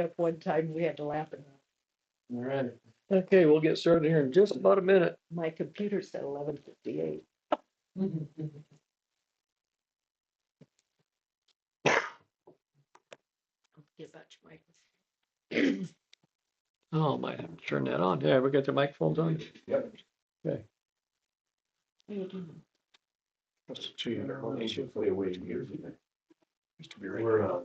up one time, we had to laugh at it. All right. Okay, we'll get started here in just about a minute. My computer said 11:58. Get back to my. Oh, might have to turn that on. Yeah, we got the microphones on. Yep. Okay. That's 200. Hopefully a way to get it. Used to be right.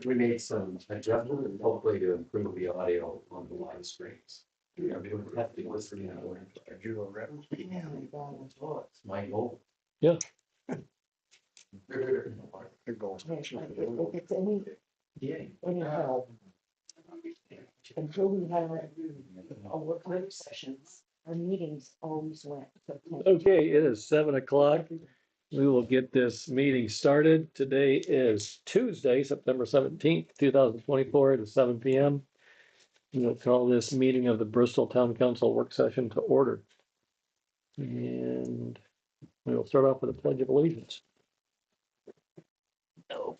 We made some adjustments and hopefully to improve the audio on the live streams. We are doing testing listening and learning. Are you a rep? Yeah, it's my goal. Yeah. Their goals. If it's any Yeah. help, until we had our work sessions, our meetings always went. till 10. Okay, it is 7 o'clock. We will get this meeting started. Today is Tuesday, September 17th, 2024 at 7 p.m. We'll call this meeting of the Bristol Town Council work session to order. And we will start off with a pledge of allegiance. No.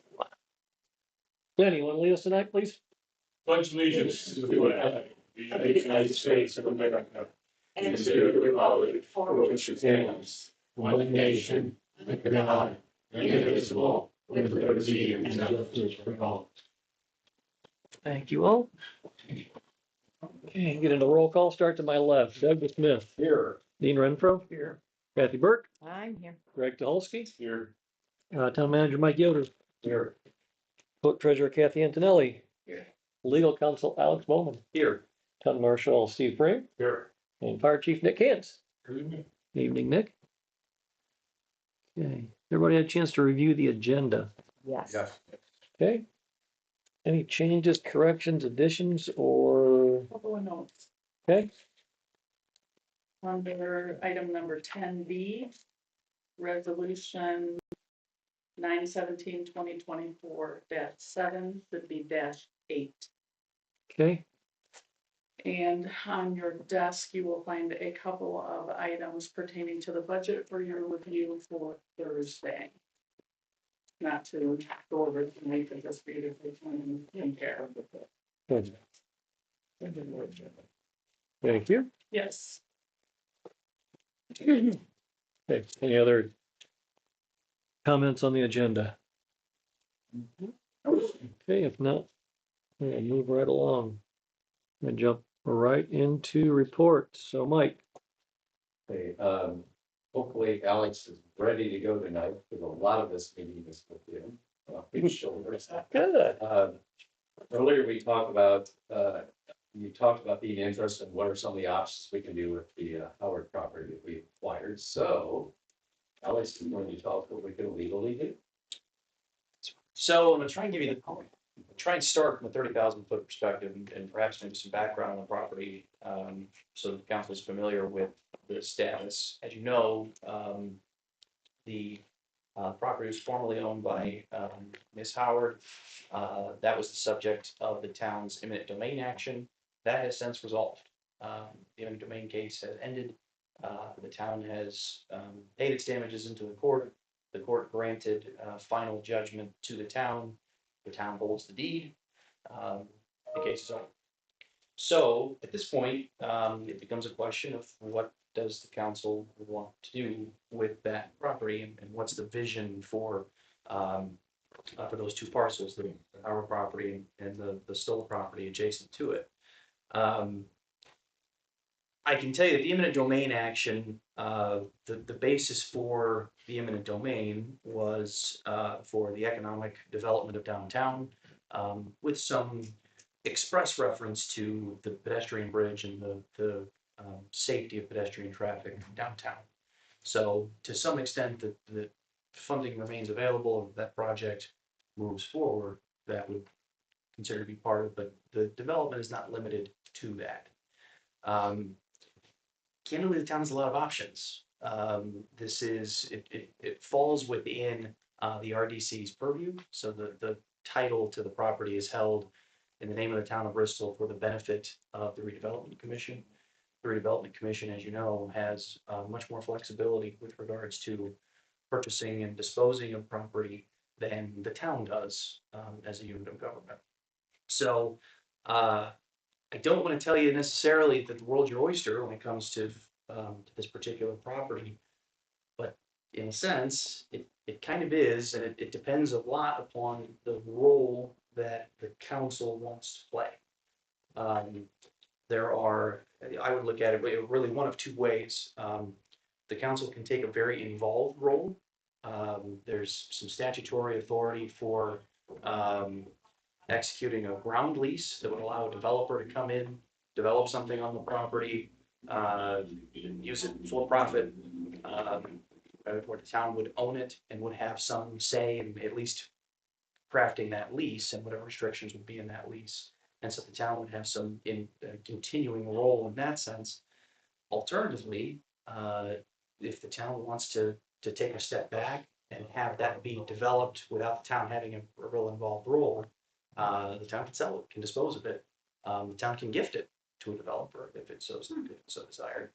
Danny, you want to lead us tonight, please? Pledge allegiance to the flag of the United States of America and to the republic for which it stands, one nation, under God, indivisible, with liberty and justice for all. Thank you all. Okay, get into roll call. Start to my left. Doug Smith. Here. Dean Renfro. Here. Kathy Burke. I'm here. Greg Tuholsky. Here. Town Manager Mike Yoder. Here. Clerk Treasurer Kathy Antonelli. Here. Legal Counsel Alex Bowman. Here. Town Marshal Steve Frame. Here. And Fire Chief Nick Cantz. Evening, Nick. Okay, everybody had a chance to review the agenda. Yes. Yes. Okay. Any changes, corrections, additions, or, Couple of notes. okay, Under item number 10B, resolution 9/17/2024-7 should be -8. okay, And on your desk, you will find a couple of items pertaining to the budget for your review for Thursday. Not to go over it tonight, but just for you to take time and care of it. good. Thank you. Yes. Okay, any other comments on the agenda? Okay, if not, we'll move right along and jump right into reports. So Mike, Okay, hopefully Alex is ready to go tonight, because a lot of this meeting is with him. His shoulders. good. Earlier, we talked about, you talked about being interested in what are some of the options we can do with the Howard property that we acquired. So Alex is going to talk what we can legally do. So I'm gonna try and give you try and start from a 30,000 foot perspective and perhaps maybe some background on the property. So the council is familiar with the status. As you know, the property was formerly owned by Ms. Howard. That was the subject of the town's eminent domain action. That has since resolved. The eminent domain case has ended. The town has paid its damages into the court. The court granted final judgment to the town. The town holds the deed. The case is over. So at this point, it becomes a question of what does the council want to do with that property, and what's the vision for those two parcels, our property and the Stoll property adjacent to it. I can tell you that the eminent domain action, the basis for the eminent domain was for the economic development of downtown, with some express reference to the pedestrian bridge and the safety of pedestrian traffic downtown. So to some extent, the funding remains available. If that project moves forward, that would consider to be part of, but the development is not limited to that. Candidly, the town has a lot of options. It falls within the RDC's purview. So the title to the property is held in the name of the town of Bristol for the benefit of the redevelopment commission. The redevelopment commission, as you know, has much more flexibility with regards to purchasing and disposing of property than the town does as a unit of government. So, I don't want to tell you necessarily that the world's your oyster when it comes to this particular property, but in a sense, it kind of is, and it depends a lot upon the role that the council wants to play. Um, there are, I would look at it really one of two ways. The council can take a very involved role. There's some statutory authority for um, executing a ground lease that would allow a developer to come in, develop something on the property, use it for profit, where the town would own it and would have some say in at least crafting that lease and whatever restrictions would be in that lease. And so the town would have some continuing role in that sense. Alternatively, if the town wants to take a step back and have that be developed without the town having a real involved role, the town can sell it, can dispose of it. The town can gift it to a developer if it's so desired.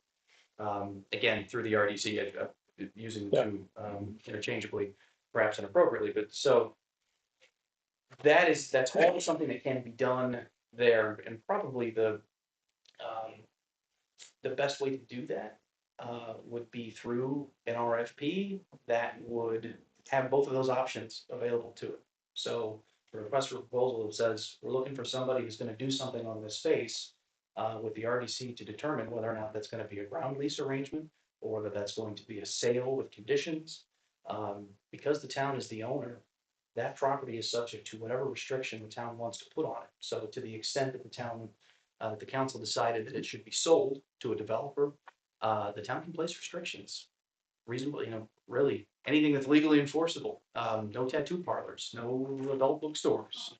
Again, through the RDC, using the two interchangeably, perhaps inappropriately, but so that's all something that can be done there, and probably the best way to do that would be through an RFP that would have both of those options available to it. So the request for proposal says we're looking for somebody who's going to do something on this space with the RDC to determine whether or not that's going to be a ground lease arrangement or whether that's going to be a sale with conditions. Because the town is the owner, that property is subject to whatever restriction the town wants to put on it. So to the extent that the council decided that it should be sold to a developer, the town can place restrictions. Reasonable, really, anything that's legally enforceable. No tattoo parlors, no adult bookstores,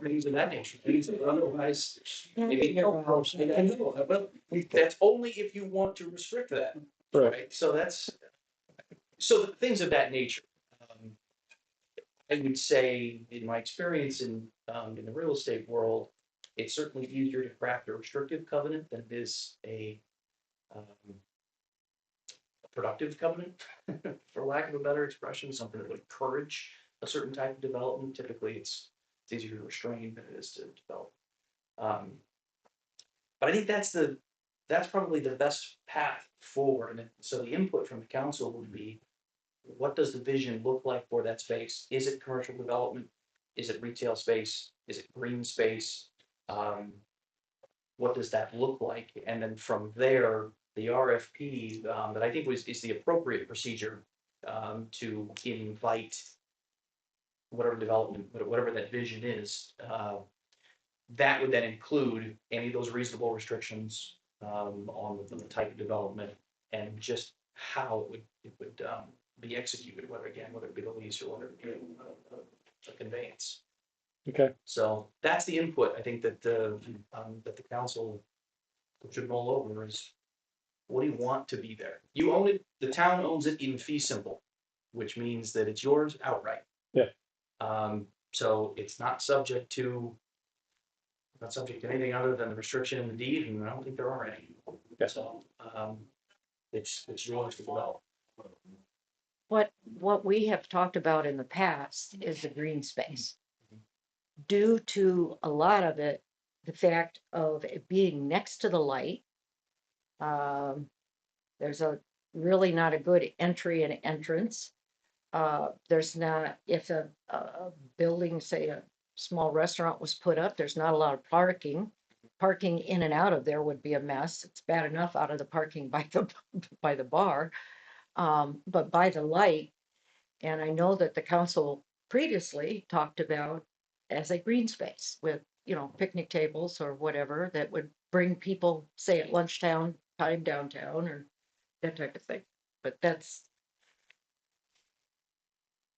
things of that nature, things that are otherwise maybe. Well, that's only if you want to restrict that, right? So the things of that nature. I would say, in my experience in the real estate world, it's certainly easier to craft a restrictive covenant than it is a productive covenant, for lack of a better expression, something that would encourage a certain type of development. Typically, it's easier to restrain than it is to develop. But I think that's probably the best path forward. And so the input from the council would be, what does the vision look like for that space? Is it commercial development? Is it retail space? Is it green space? What does that look like? And then from there, the RFP that I think is the appropriate procedure to invite whatever development, whatever that vision is. That would then include any of those reasonable restrictions on the type of development and just how it would be executed, whether it be the lease or whether it be a conveyance. Okay, So that's the input, I think, that the council should roll over is, what do you want to be there? You own it, the town owns it in fee simple, which means that it's yours outright. Yeah. So it's not subject to anything other than the restriction in the deed, and I don't think there are any. Yeah. So, it's yours to develop. What we have talked about in the past is the green space. Due to a lot of it, the fact of it being next to the light, there's really not a good entry and entrance. There's not, if a building, say a small restaurant was put up, there's not a lot of parking. Parking in and out of there would be a mess. It's bad enough out of the parking by the bar. But by the light, and I know that the council previously talked about as a green space with, picnic tables or whatever that would bring people, say at lunchtime time downtown or that type of thing. But that's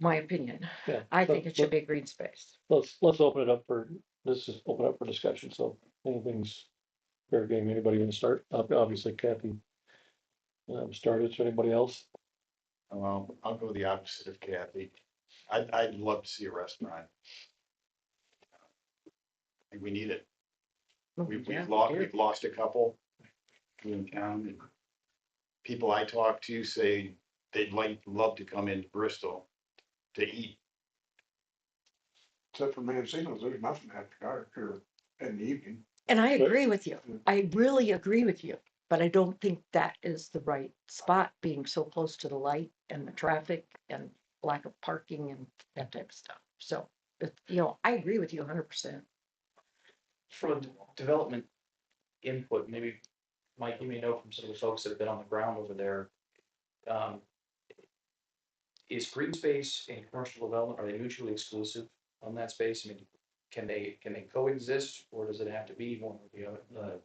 my opinion. yeah. I think it should be a green space. Let's open it up for discussion. So anything's fair game. Anybody gonna start? Obviously Kathy started. Is there anybody else? I'll go the opposite of Kathy. I'd love to see a restaurant. I think we need it. We've lost a couple in town. And people I talk to say they'd love to come into Bristol to eat. except for Mancino's, there's nothing after dark or in the evening. And I agree with you. I really agree with you. But I don't think that is the right spot, being so close to the light and the traffic and lack of parking and that type of stuff. So, I agree with you 100%. From a development input, maybe, Mike, you may know from some of the folks that have been on the ground over there. um, Is green space and commercial development, are they mutually exclusive on that space? I mean, can they coexist, or does it have to be one or the other?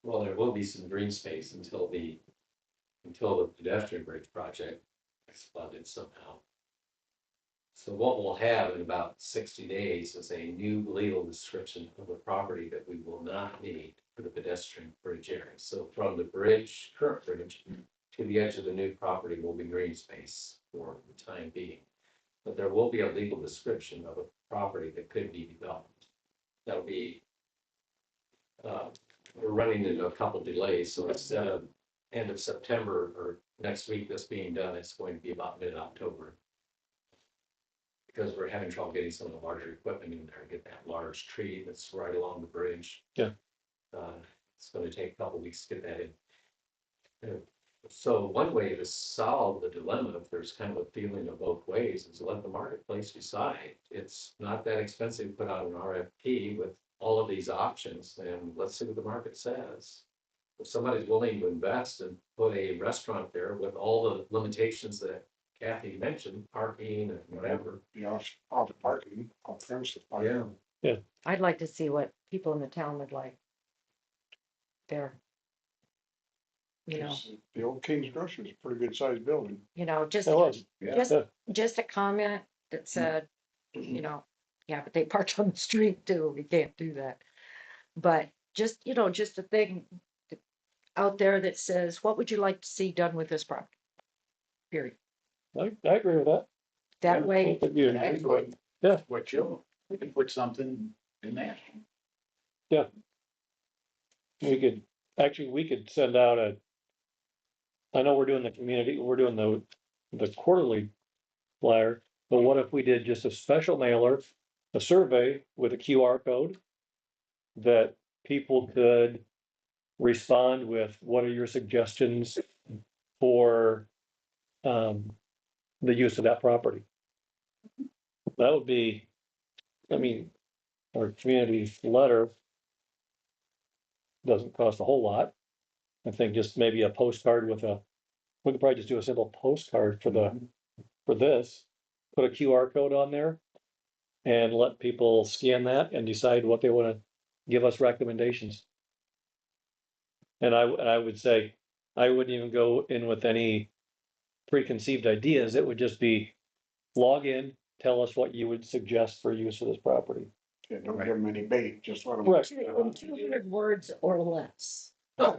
Well, there will be some green space until the pedestrian bridge project is funded somehow. So what we'll have in about 60 days is a new legal description of the property that we will not need for the pedestrian bridge area. So from the bridge, current bridge, to the edge of the new property will be green space for the time being. But there will be a legal description of a property that could be developed. That'll be, we're running into a couple delays, so instead of end of September or next week this being done, it's going to be about mid-October. Because we're having trouble getting some of the larger equipment in there, get that large tree that's right along the bridge. Yeah. It's gonna take a couple weeks to get that in. So one way to solve the dilemma, if there's kind of a feeling of both ways, is let the marketplace decide. It's not that expensive to put out an RFP with all of these options, and let's see what the market says. If somebody's willing to invest and put a restaurant there with all the limitations that Kathy mentioned, parking and whatever. All the parking, all premises parking. Yeah, I'd like to see what people in the town would like there. The old King's Grocery is a pretty good sized building. Just, It was. just, Yeah. just a comment that said, yeah, but they parked on the street too. We can't do that. But just a thing out there that says, what would you like to see done with this property? Period. I agree with that. That Yeah, way, both of you. Yeah. What we can put something in there. We could send out I know we're doing the quarterly flyer, but what if we did just a special mailer, a survey with a QR code that people could respond with, what are your suggestions for the use of that property? That would be, our community letter doesn't cost a whole lot. I think just maybe a postcard we could probably just do a simple postcard for this, put a QR code on there and let people scan that and decide what they want to give us recommendations. And I would say, I wouldn't even go in with any preconceived ideas. It would just be log in, tell us what you would suggest for use of this property. Yeah, don't give them any bait, just let them. Right. in 200 words or less. Well,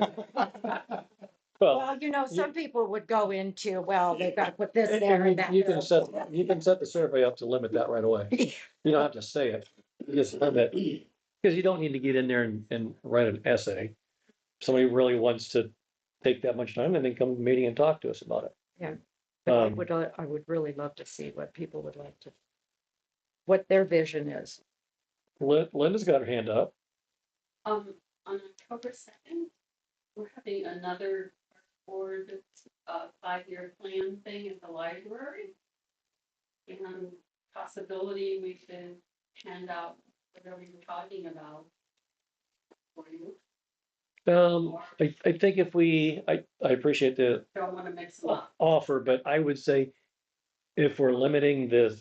Well, some people would go into, well, they've got to put this and there and that. you can set the survey up to limit that right away. You don't have to say it. You just limit, because you don't need to get in there and write an essay. Somebody really wants to take that much time, and then come to the meeting and talk to us about it. But I would really love to see what people would like what their vision is. Linda's got her hand up. On October 2nd, we're having another board, 5-year plan thing at the library. And possibility we could hand out whatever you're talking about for you. I think I appreciate the Don't want to mix them up. offer, but I would say if we're limiting the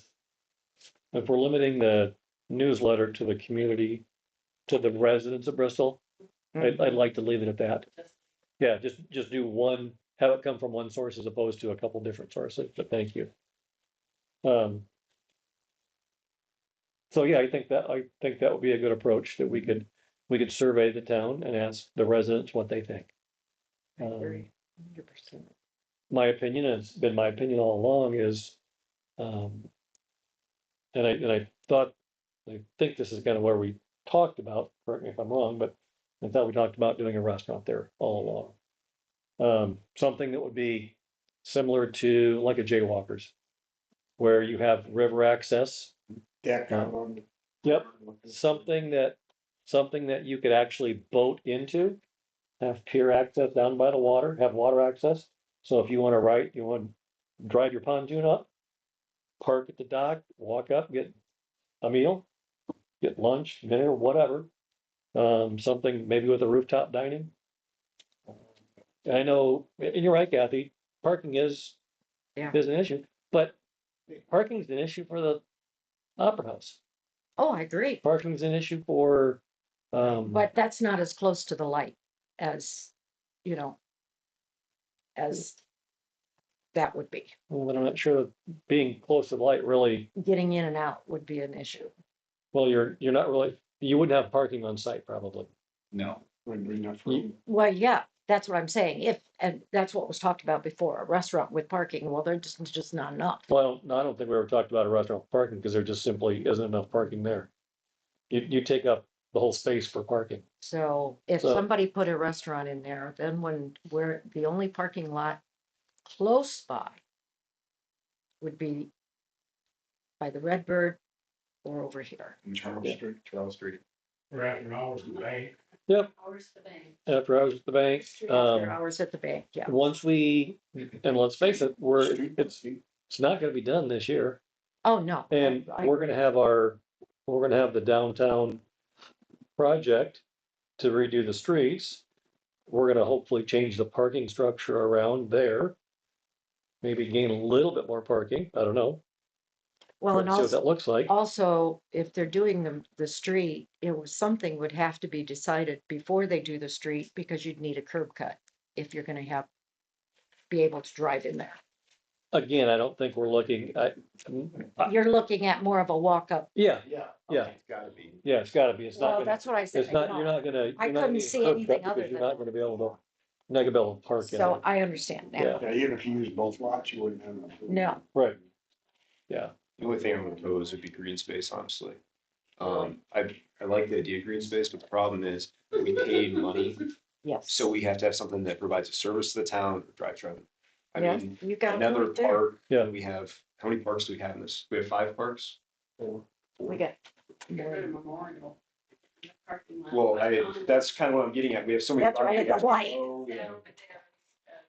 newsletter to the community, to the residents of Bristol, I'd like to leave it at that. Yeah, just do one, have it come from one source as opposed to a couple different sources, but thank you. So yeah, I think that would be a good approach, that we could survey the town and ask the residents what they think. I agree, 100%. My opinion, and it's been my opinion all along, is, and I think this is kind of where we talked about, correct me if I'm wrong, but I thought we talked about doing a restaurant there all along. Something that would be similar to like a Jaywalkers, where you have river access. Deck out on Yep, something that you could actually boat into, have pier access down by the water, have water access. So if you want to you want to drive your pontoon up, park at the dock, walk up, get a meal, get lunch, dinner, whatever. Something maybe with a rooftop dining. I know, and you're right, Kathy, parking is Yeah. an issue, but parking is an issue for the Opera House. Oh, I agree, Parking is an issue for, but that's not as close to the light as, you know, as that would be. but I'm not sure that being close to the light really, Getting in and out would be an issue. well, you're not really, you wouldn't have parking on site probably. No. Wouldn't be enough You- room. Well, yeah, that's what I'm saying. And that's what was talked about before, a restaurant with parking. Well, there's just not enough. Well, no, I don't think we ever talked about a restaurant with parking because there just simply isn't enough parking there. You take up the whole space for parking. So if So- somebody put a restaurant in there, then where the only parking lot close by would be by the Redbird or over here. Charles Street. Charles Street. We're at your hours in the bank. Yep, Hours the bank. after hours at the bank. After hours at the bank, yeah. Once and let's face it, it's not gonna be done this year. Oh, no. And I- we're gonna have the downtown project to redo the streets. We're gonna hopefully change the parking structure around there. Maybe gain a little bit more parking, I don't know. Well, and See what that also, looks like. if they're doing the street, something would have to be decided before they do the street, because you'd need a curb cut if you're gonna be able to drive in there. Again, I don't think we're looking, You're looking at more of a walk up. yeah, Yeah. Yeah. It's gotta be. yeah, it's gotta be, it's not Well, gonna, that's what I said. it's not, you you're know. not gonna. I you're not couldn't gonna see curb cut anything because other You're than- not gonna be able to, not gonna be able to park in So it. I understand Yeah. that. Yeah, even if you use both lots, you wouldn't have enough. room. No, Right. Yeah, The only thing I would propose would be green space, honestly. I like the idea of green space, but the problem is we paid money, yes. so we have to have something that provides a service to the town, drive traffic. I Yeah, mean, you got another it there. park, Yeah. we have, how many parks do we have in this? We have 5 parks? We got. Get rid of Memorial. Parking lot. Well, that's kind of what I'm getting at. We have so many. That's right, parks. that's right. Oh, Yeah, yeah. but they're,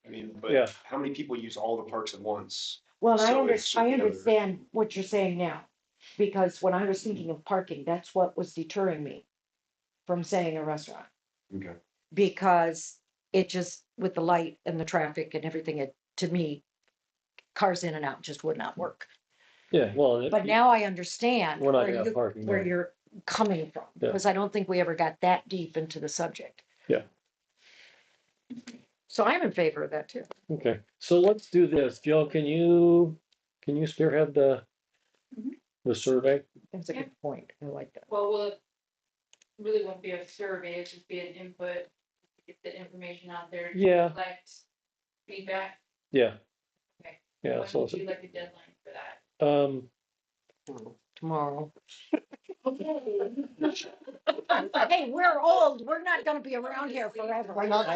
I mean, Yeah. but how many people use all the parks at once? Well, So it's I together. understand what you're saying now, because when I was thinking of parking, that's what was deterring me from saying a restaurant. Okay. Because it just, with the light and the traffic and everything, to me, cars in and out just would not work. yeah, well. But now I understand We're not where gonna have parking where there. you're coming from, Yeah. because I don't think we ever got that deep into the subject. Yeah. So I'm in favor of that too. Okay, so let's do this. Joe, can you spearhead the survey? That's a good point. I like that. Well, it really won't be a survey, it'll just be an input, get the information out there. Yeah. Collect feedback. Yeah. Okay. Yeah, When so, would you like a deadline for that? Tomorrow. Hey, we're old. We're not gonna be around here forever. Why not?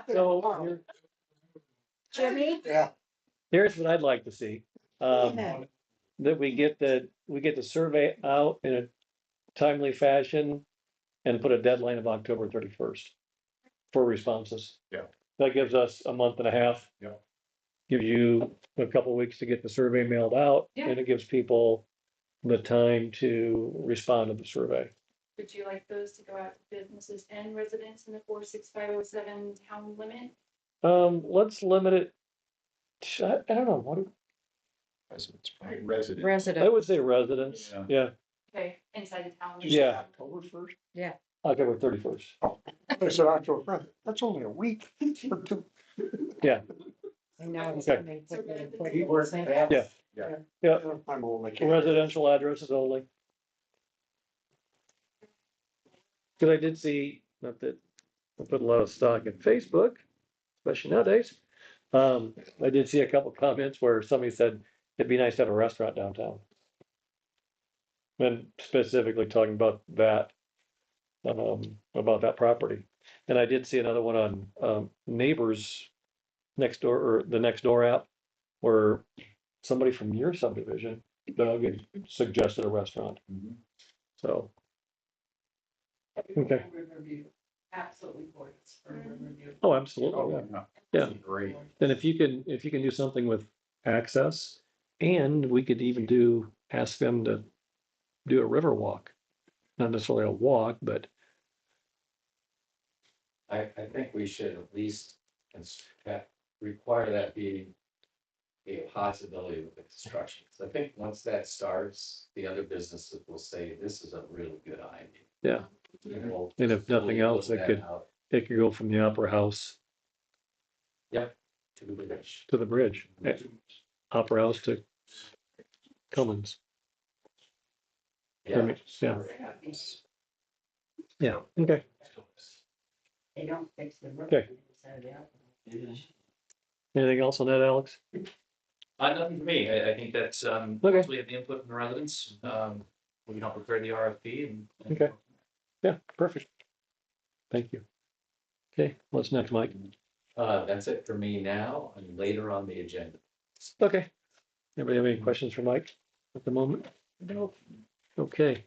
so here- Jimmy? Yeah. here's what I'd like to see. That we get the survey out in a timely fashion and put a deadline of October 31st for responses. Yeah. That gives us a month and a half. Yeah. Gives you a couple of weeks to get the survey mailed out, Yeah. and it gives people the time to respond to the survey. Would you like those to go out to businesses and residents in the 46507 town limit? Let's limit it. I don't know, Residents. Resident. I Resident. would say residents, Yeah. yeah, Okay, inside the town. limit. Yeah. October first? October 31st. I said October first. That's only a week or two. I know it's Okay. coming So quickly, the- quickly. Yeah. Yeah, I'm old, I can't. residential addresses only. Cause I did see, not that I put a lot of stock in Facebook, especially nowadays. I did see a couple comments where somebody said it'd be nice to have a restaurant downtown. And specifically talking about that property. And I did see another one on, Neighbors next door, or the Next Door app, where somebody from your subdivision Doug had suggested a restaurant, so. Okay. Riverview, absolutely gorgeous for Riverview. Oh, absolutely, yeah. Yeah. Great. Then if you can do something with access, and we could even ask them to do a river walk. Not necessarily a walk, but I think we should at least require that be a possibility with the construction. So I think once that starts, the other businesses will say, this is a really good idea. yeah, And we'll and if nothing fully else, look it that out. could go from the Opera House To the bridge. to the bridge. Opera House to Cummins. Yeah. Yeah. Yeah, okay. They don't fix the road. Okay. Anything else on that, Alex? Nothing for me. I think that's, Okay. once we have the input from the residents, we can help prepare the RFP and. Okay. Yeah, perfect. Thank you. Okay, what's next, Mike? That's it for me now and later on the agenda. Okay. Anybody have any questions for Mike at the moment? No, Okay.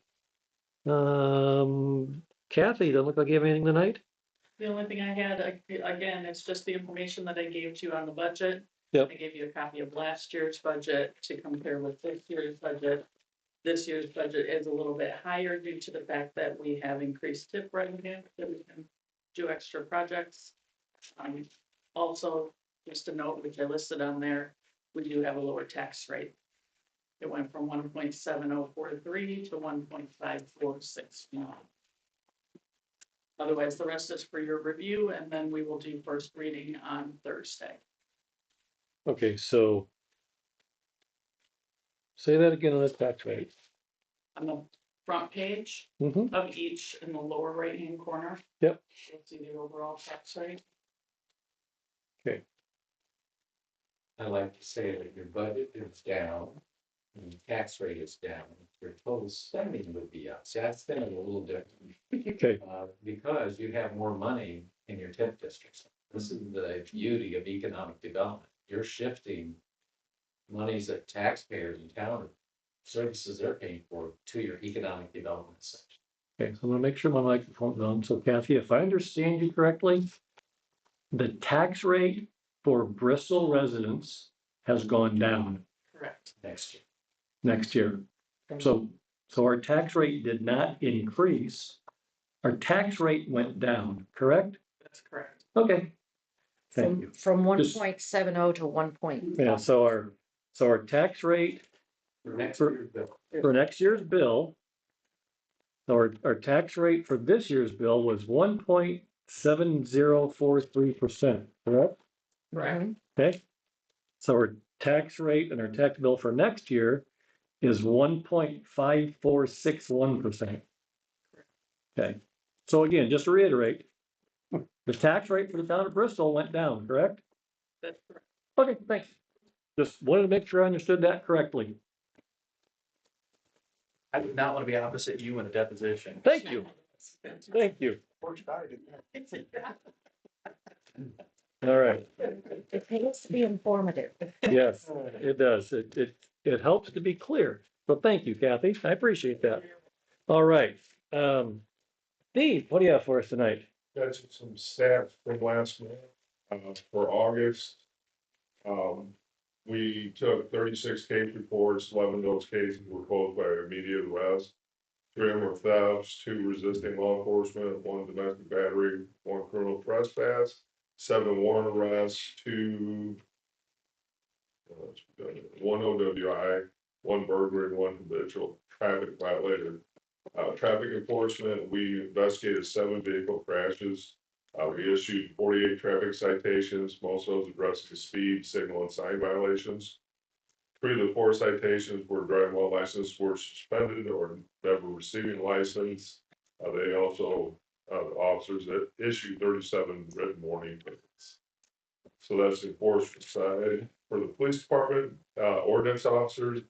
Kathy, doesn't look like you have anything tonight? The only thing I had, again, it's just the information that I gave to you on the budget. Yep. I gave you a copy of last year's budget to compare with this year's budget. This year's budget is a little bit higher due to the fact that we have increased tip revenue, that we can do extra projects. Also, just a note, which I listed on there, we do have a lower tax rate. It went from 1.7043 to 1.5461. Otherwise, the rest is for your review, and then we will do first reading on Thursday. Okay, so say that again on the tax rate. On the front page Mm-hmm. of each, in the lower right-hand corner. Yep. You'll see the overall tax rate. I like to say that your budget is down and the tax rate is down, your total spending would be up. See, that's been a little different. Okay, Because you have more money in your TIF districts. This is the beauty of economic development. You're shifting monies that taxpayers in town, services they're paying for to your economic development section. okay, so I'm gonna make sure my microphone's on. So Kathy, if I understand you correctly, the tax rate for Bristol residents has gone down Correct. Next year. next year. So our tax rate did not increase. Our tax rate went down, correct? That's correct. Okay. Thank you. From Just- 1.70 to 1. Yeah, so our tax rate For next For- year's bill. for next year's bill, our tax rate for this year's bill was 1.7043%, correct? Correct. Okay. So our tax rate and our tax bill for next year is 1.5461%. Okay, so again, just to reiterate, the tax rate for the town of Bristol went down, correct? That's correct. Okay, thanks. Just wanted to make sure I understood that correctly. I would not want to be opposite you in a deposition. Thank you. Thank you. All right. It pays to be informative. Yes, it does. It helps to be clear. So thank you, Kathy. I appreciate that. All right. Steve, what do you have for us tonight? Got some stats from last month, for August. We took 36 case reports, 11 of those cases were closed by immediate arrest. 3 of them were thefts, 2 resisting law enforcement, 1 domestic battery, 1 criminal trespass, 7 warrant arrests, 2 1 OWI, 1 burglary, 1 habitual traffic violator. Traffic enforcement, we investigated 7 vehicle crashes. We issued 48 traffic citations, most of those addressing speed, signal, and sign violations. 3 of the 4 citations were driving while license were suspended or never receiving a license. They also, the officers that issued 37 written warning tickets. So that's the enforcement side. For the police department, ordinance officers,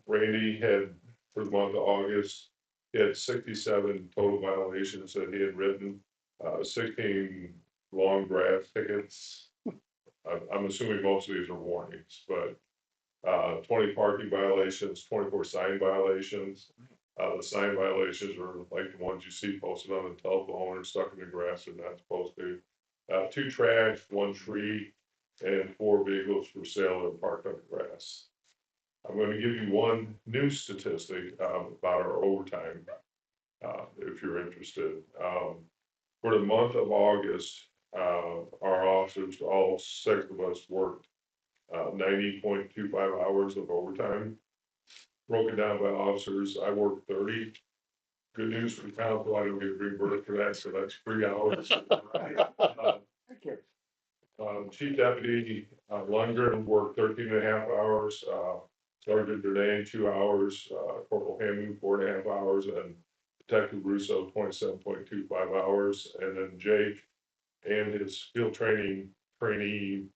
Randy had, for the month of August, he had 67 total violations that he had written, 16 long draft tickets. I'm assuming most of these are warnings, but 20 parking violations, 24 sign violations. The sign violations are like the ones you see posted on the telephone or stuck in the grass and not supposed to. 2 trash, 1 tree, and 4 vehicles for sale that are parked on the grass. I'm gonna give you one new statistic, about our overtime, if you're interested. For the month of August, our officers, all 6 of us worked 90.25 hours of overtime. Broken down by officers, I worked 30. Good news for council, I don't get reimbursed for that, so that's 3 hours. Chief Deputy Lundgren worked 13 and a half hours, Sergeant Dernay 2 hours, Corporal Hammond 4.5 hours, and Detective Russo 27.25 hours, and then Jake and his field trainee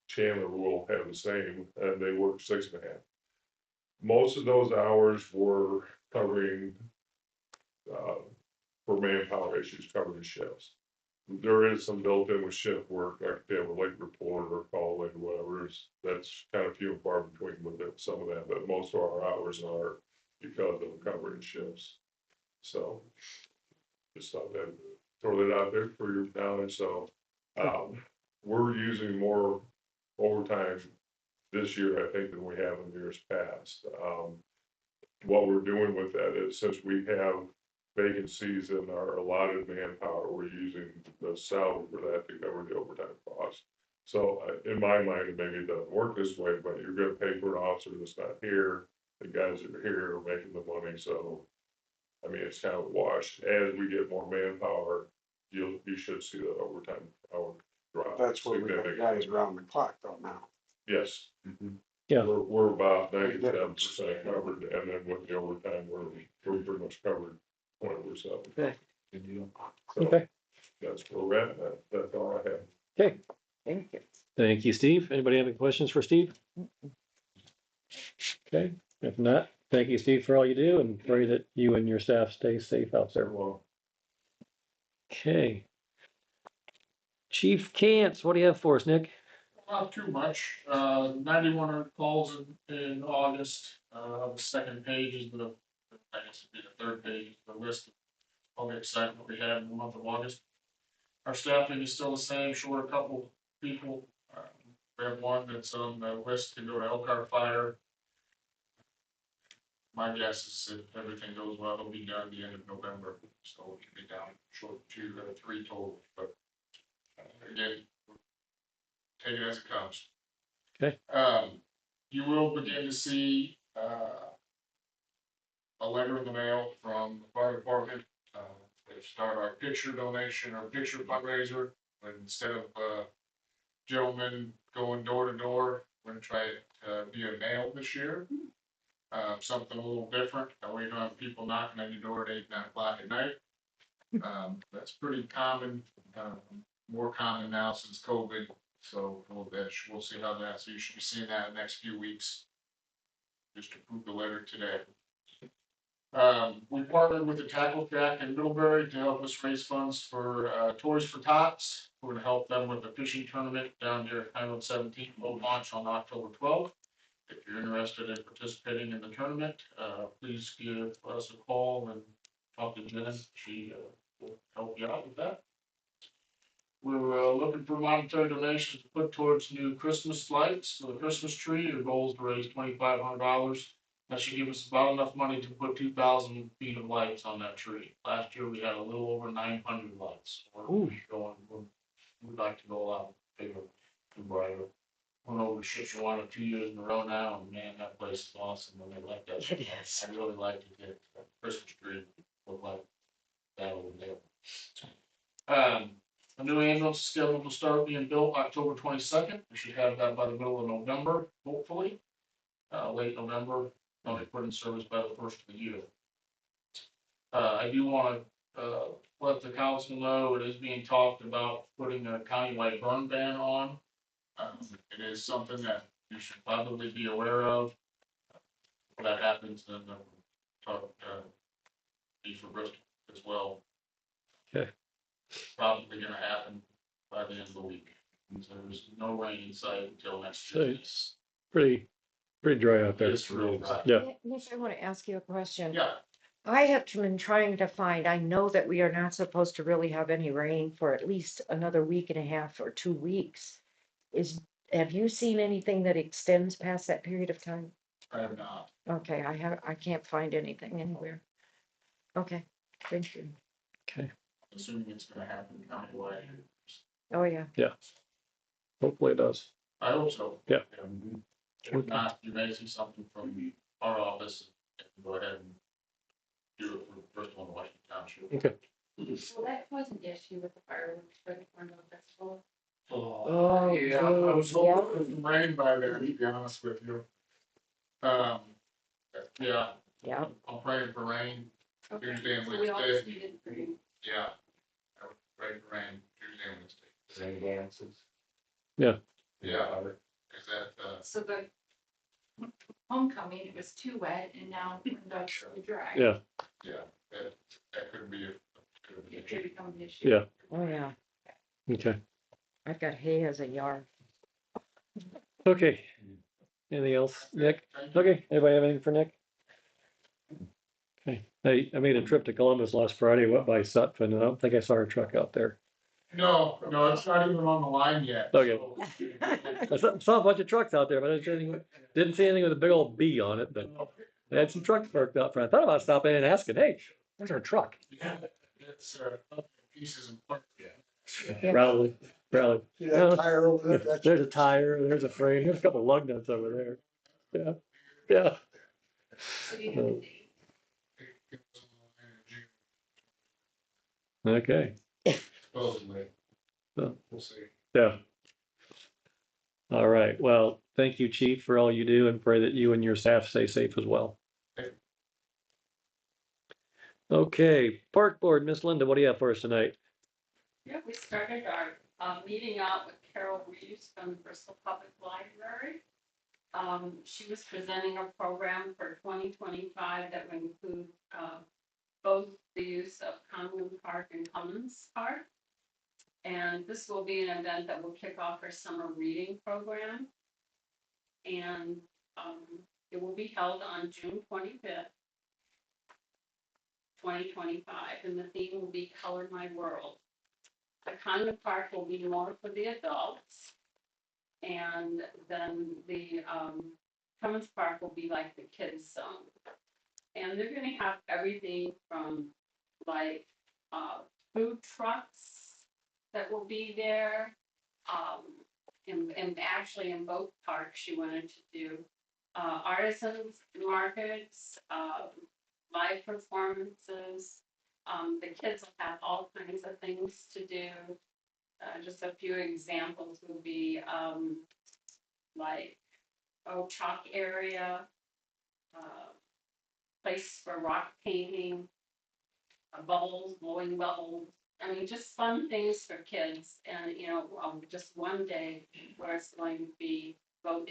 Chandler will have the same, and they work 6.5. Most of those hours were covering, for manpower issues, covering shifts. There is some built in with shift work, like they have a late report or call in or whatever, that's kind of few and far between with some of that, but most of our hours are because of covering shifts. So, just thought that, throw that out there for your knowledge, so, we're using more overtime this year, I think, than we have in years past. What we're doing with that is, since we have vacancies in our allotted manpower, we're using the salary for that to cover the overtime costs. So in my mind, it maybe doesn't work this way, but you're gonna pay for an officer that's not here. The guys that are here are making the money, so, I mean, it's kind of a wash. As we get more manpower, you should see that overtime hour drop. That's where we got guys around the clock though now. Yes. Yeah. We're about 97% covered, and then with the overtime, we're pretty much covered 20%. Okay. So Okay, that's where we're at. That's all I have. okay. Thank you. Thank you, Steve. Anybody have any questions for Steve? Okay, if not, thank you, Steve, for all you do, and pray that you and your staff stay safe out there. Well, Okay. Chief Cantz, what do you have for us, Nick? Not too much, 9,100 calls in August, the second page is I guess it'd be the third page, the list of all the excitement we had in the month of August. Our staffing is still the same, short a couple people, we have one that's on the list to go to Elkhart Fire. My guess is if everything goes well, it'll be done at the end of November, so we can be down short 2 or 3 total, but again, take it as it comes. Okay. You will begin to see, a letter in the mail from the fire department. They start our picture donation or picture fundraiser. Instead of, gentlemen going door to door, we're gonna try it via mail this year. Something a little different, that way you don't have people knocking on your door at 8, 9 o'clock at night. That's pretty common, more common now since COVID. So we'll see how that, so you should be seeing that in the next few weeks. Just approved the letter today. We partnered with the Tackle Shack in Middlebury to help us raise funds for Toys for Tots. We're gonna help them with a fishing tournament down here at Highland 17, will launch on October 12th. If you're interested in participating in the tournament, please give us a call and talk to Jen. She will help you out with that. We're looking for monetary donations to put towards new Christmas lights for the Christmas tree. The goal is to raise $2,500. That should give us about enough money to put 2,000 feet of lights on that tree. Last year we had a little over 900 lights. We'd like to go a lot bigger and brighter. Went over to Shipshewana 2 years in a row now, and man, that place is awesome. And I like that. It is. I really like to get a Christmas tree look like that over there. A new ambulance is scheduled to start being built October 22nd. We should have that by the middle of November, hopefully. Late November, probably put in service by the first of the year. I do want to let the council know it is being talked about putting a countywide burn ban on. It is something that you should probably be aware of. If that happens, then talk be for Bristol as well. Okay. Probably gonna happen by the end of the week. So there's no rain in sight until next So year. it's pretty Pretty dry out there. It's real dry. Yeah. Nick, I want to ask you a question. Yeah, I have been trying to find, I know that we are not supposed to really have any rain for at least another week and a half or 2 weeks. Have you seen anything that extends past that period of time? I have not. Okay, I can't find anything anywhere. Okay, thank you. Assuming it's gonna happen countywide. Oh, yeah. Hopefully it does. I hope so. Yeah. If not, you may see something from our office, and go ahead and do it for the first one in Washington Township. Okay. Well, that was an issue with the fireworks for the Cornwall Festival. Oh, Yeah, I was yeah. hoping for some rain by then, to be honest with you. Yeah, Yeah, I'm praying for rain, Tuesday and So we all Wednesday. just needed green. Yeah. I would pray for rain Tuesday and Wednesday. Rain dances. Yeah, Cover. is that, So the homecoming, it was too wet and now it's really dry. Yeah. yeah, that could be could be It could become an issue. Yeah. oh, yeah. Okay. I've got hay as a yard. Okay. Anything else, Nick? Okay. Anybody have anything for Nick? Okay. Hey, I made a trip to Columbus last Friday, went by Sutphen, and I don't think I saw a truck out there. No, it's not even on the line yet. Okay. so- I saw a bunch of trucks out there, but I didn't see anything with a big old B on it, but they had some trucks parked out front. I thought about stopping in and asking, hey, there's our truck. Yeah, it's, pieces and parts, yeah. Yeah. Probably. See that tire over there? That's- There's a tire, there's a frame, there's a couple lug nuts over there. Yeah, yeah. So do you have a date? It was on the line in June, Okay, supposedly. So- We'll see. yeah. All right, well, thank you, Chief, for all you do, and pray that you and your staff stay safe as well. Okay, Park Board, Miss Linda, what do you have for us tonight? Yeah, we started our meeting out with Carol Reeves from the Bristol Public Library. She was presenting a program for 2025 that would include both the use of Conlon Park and Cummins Park. And this will be an event that will kick off our summer reading program. And it will be held on June 25th, 2025, and the theme will be Color My World. The Conlon Park will be more for the adults. And then the Cummins Park will be like the kids zone. And they're gonna have everything from like food trucks that will be there. And actually in both parks, she wanted to do artisans markets, live performances. The kids will have all kinds of things to do. Just a few examples would be like chalk area, place for rock painting, bubbles, blowing bubbles. I mean, just fun things for kids, and just one day where it's going to be both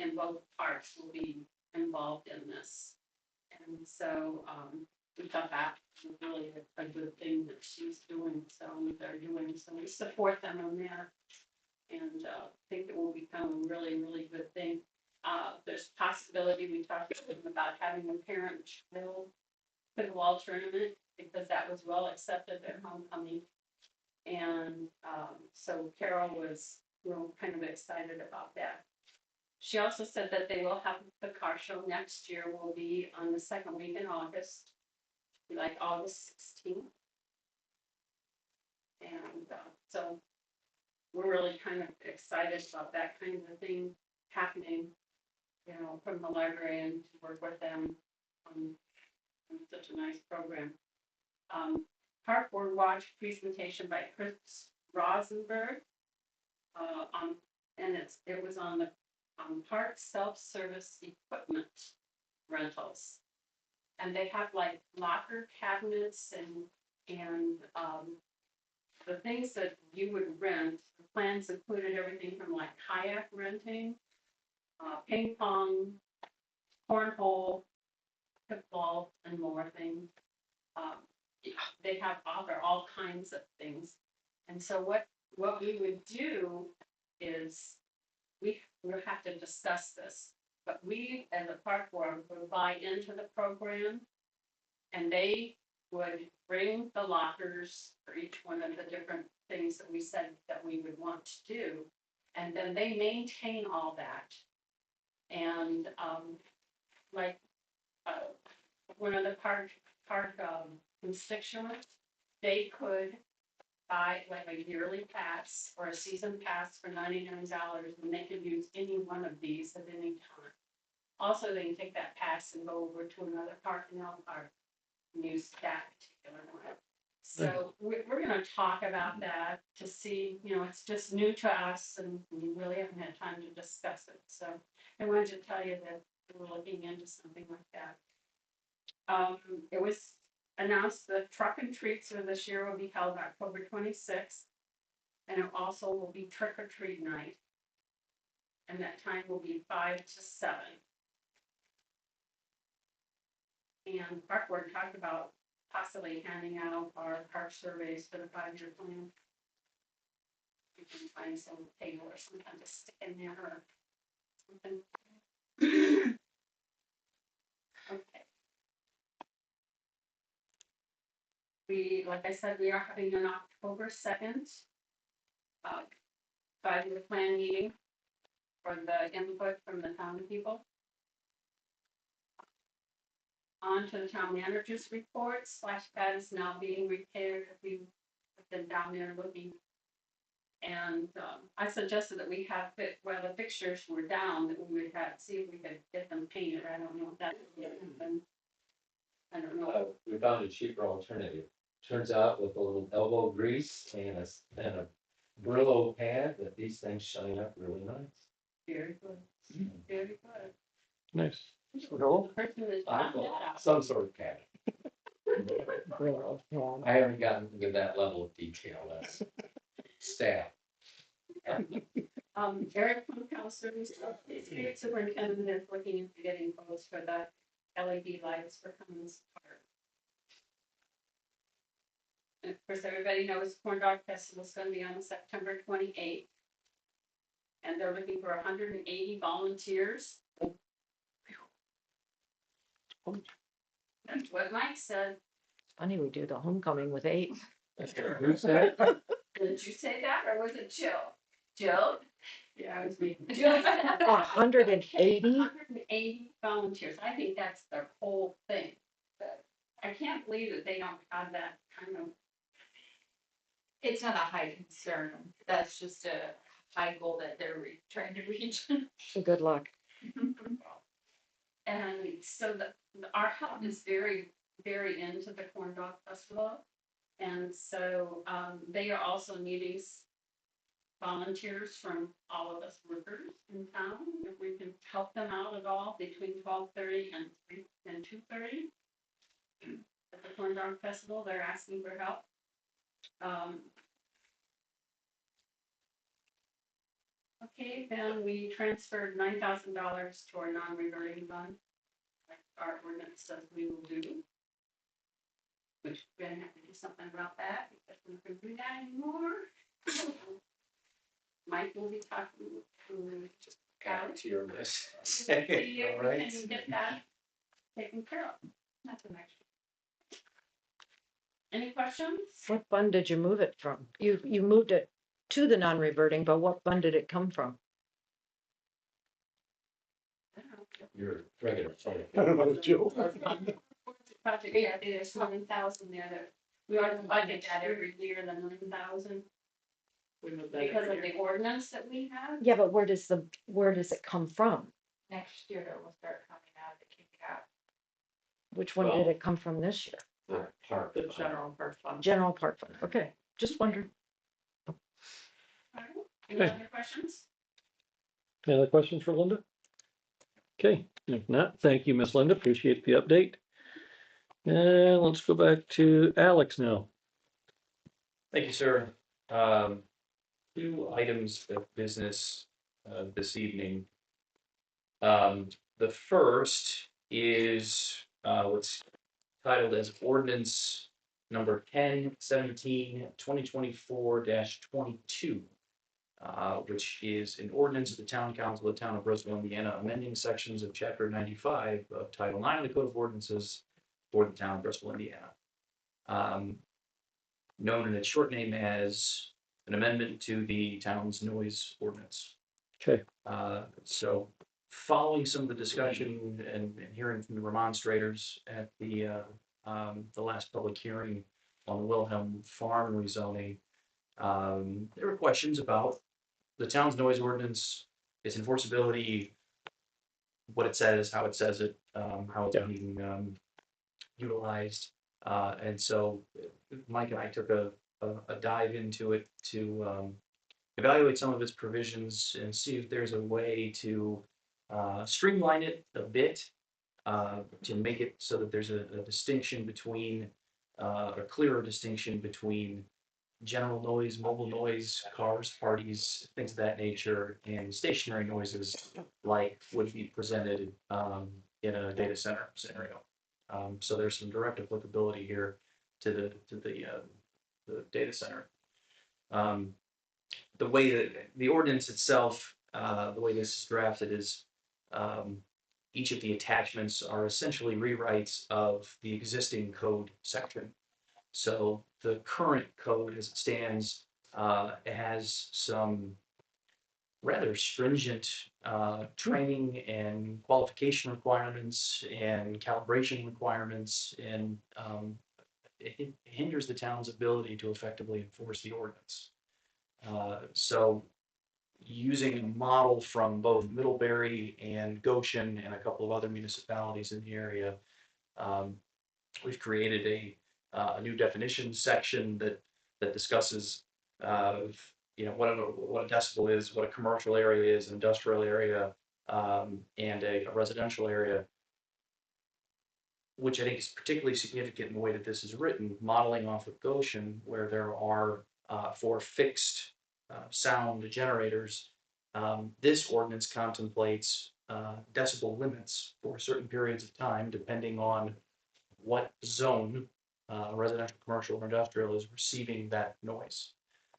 parks will be involved in this, and so we thought that was really a good thing that she's doing. So they're doing, so we support them on that, and think it will become a really, really good thing. There's possibility, we talked to them about having a parent-child pickleball tournament, because that was well accepted at homecoming. And so Carol was kind of excited about that. She also said that they will have the car show next year, will be on the second week in August, like August 16th. And so we're really kind of excited about that kind of thing happening, from the library, and to work with them on such a nice program. Park Board Watch presentation by Chris Rosenberg. And it was on the park self-service equipment rentals. And they have like locker cabinets and the things that you would rent. The plans included everything from like kayak renting, ping pong, cornhole, pickleball, and more things. They offer all kinds of things. And so what we would do is we will have to discuss this, but we, as a park board, would buy into the program. And they would bring the lockers for each one of the different things that we said that we would want to do. And then they maintain all that. And, like, one of the park constituents, they could buy like a yearly pass or a season pass for $99, and they could use any one of these at any time. Also, they can take that pass and go over to another park in Elk Park and use that particular one. So we're gonna talk about that to see, it's just new to us and we really haven't had time to discuss it. So I wanted to tell you that we're looking into something like that. It was announced the truck and treats for this year will be held October 26th. And it also will be trick or treat night. And that time will be 5 to 7. And Park Board talked about possibly handing out our park surveys for the 5-year plan. You can find some paper or something to stick in there or something. Okay. Like I said, we are having an October 2nd 5-year plan meeting for the input from the town people. On to the town manager's report. Splash pad is now being repaired. We've been down there looking. And I suggested that we have the fixtures were down, that we would see if we could get them painted. I don't know if that would happen. I don't know. We found a cheaper alternative. Turns out with a little elbow grease and a Brillo pad that these things shine up really nice. Very good. Very good. Nice. The person that found that out. Some sort of pad. Brillo, yeah. I haven't gotten to that level of detail. That's staff. Eric from Calsters, the street superintendent is looking into getting quotes for the LED lights for Cummins Park. And of course, everybody knows Corn Dog Festival is going to be on September 28th. And they're looking for 180 volunteers. That's what Mike said. Funny, we do the homecoming with 8. Who said? Did you say that or was it Jill? Jill? Yeah, it was me. 180? 180 volunteers. I think that's their whole thing. But I can't believe that they don't have that kind of. It's not a high concern. That's just a high goal that they're trying to reach. So good luck. And so our hub is very, very into the Corn Dog Festival. And so they are also needing volunteers from all of us workers in town. If we can help them out at all between 12:30 and 2:30 at the Corn Dog Festival, they're asking for help. Okay, then we transferred $9,000 to our non-reverting fund, like our ordinance says we will do. Which we're gonna have to do something about that, because we're not gonna do that anymore. Mike will be talking to Add to your list. see if All we right. can get that taken care of. That's an extra. Any questions? What fund did you move it from? You moved it to the non-reverting, but what fund did it come from? Your regular. I don't know, Joe. Project, yeah, there's 7,000 there that we ought to budget that every year, the 9,000. Because of the ordinance that we have. Yeah, but where does it come from? Next year it will start coming out of the kick-out. Which one did it come from this year? The general park fund. General park fund. Okay, just wondered. All right. Any other questions? Any other questions for Linda? Okay, if not, thank you, Miss Linda. Appreciate the update. And let's go back to Alex now. Thank you, sir. 2 items of business this evening. The first is what's titled as ordinance number 1017 2024-22. which is an ordinance of the town council of the town of Bristol, Indiana, amending sections of chapter 95 of Title 9 of the Code of Ordinances for the town of Bristol, Indiana. Known in its short name as an amendment to the town's noise ordinance. Okay. So following some of the discussion and hearing from the remonstrators at the last public hearing on the Wilhelm Farm rezoning, there were questions about the town's noise ordinance, its enforceability, what it says, how it says it, how it's being utilized. And so Mike and I took a dive into it to evaluate some of its provisions and see if there's a way to streamline it a bit, to make it so that there's a distinction between, a clearer distinction between general noise, mobile noise, cars, parties, things of that nature, and stationary noises like would be presented in a data center scenario. So there's some direct applicability here to the data center. The way that the ordinance itself, the way this is drafted is each of the attachments are essentially rewrites of the existing code section. So the current code as it stands has some rather stringent training and qualification requirements and calibration requirements, and it hinders the town's ability to effectively enforce the ordinance. So using a model from both Middlebury and Goshen and a couple of other municipalities in the area, we've created a new definition section that discusses what a decibel is, what a commercial area is, an industrial area, and a residential area, which I think is particularly significant in the way that this is written, modeling off of Goshen, where there are 4 fixed sound generators. This ordinance contemplates decibel limits for certain periods of time, depending on what zone, residential, commercial, or industrial, is receiving that noise.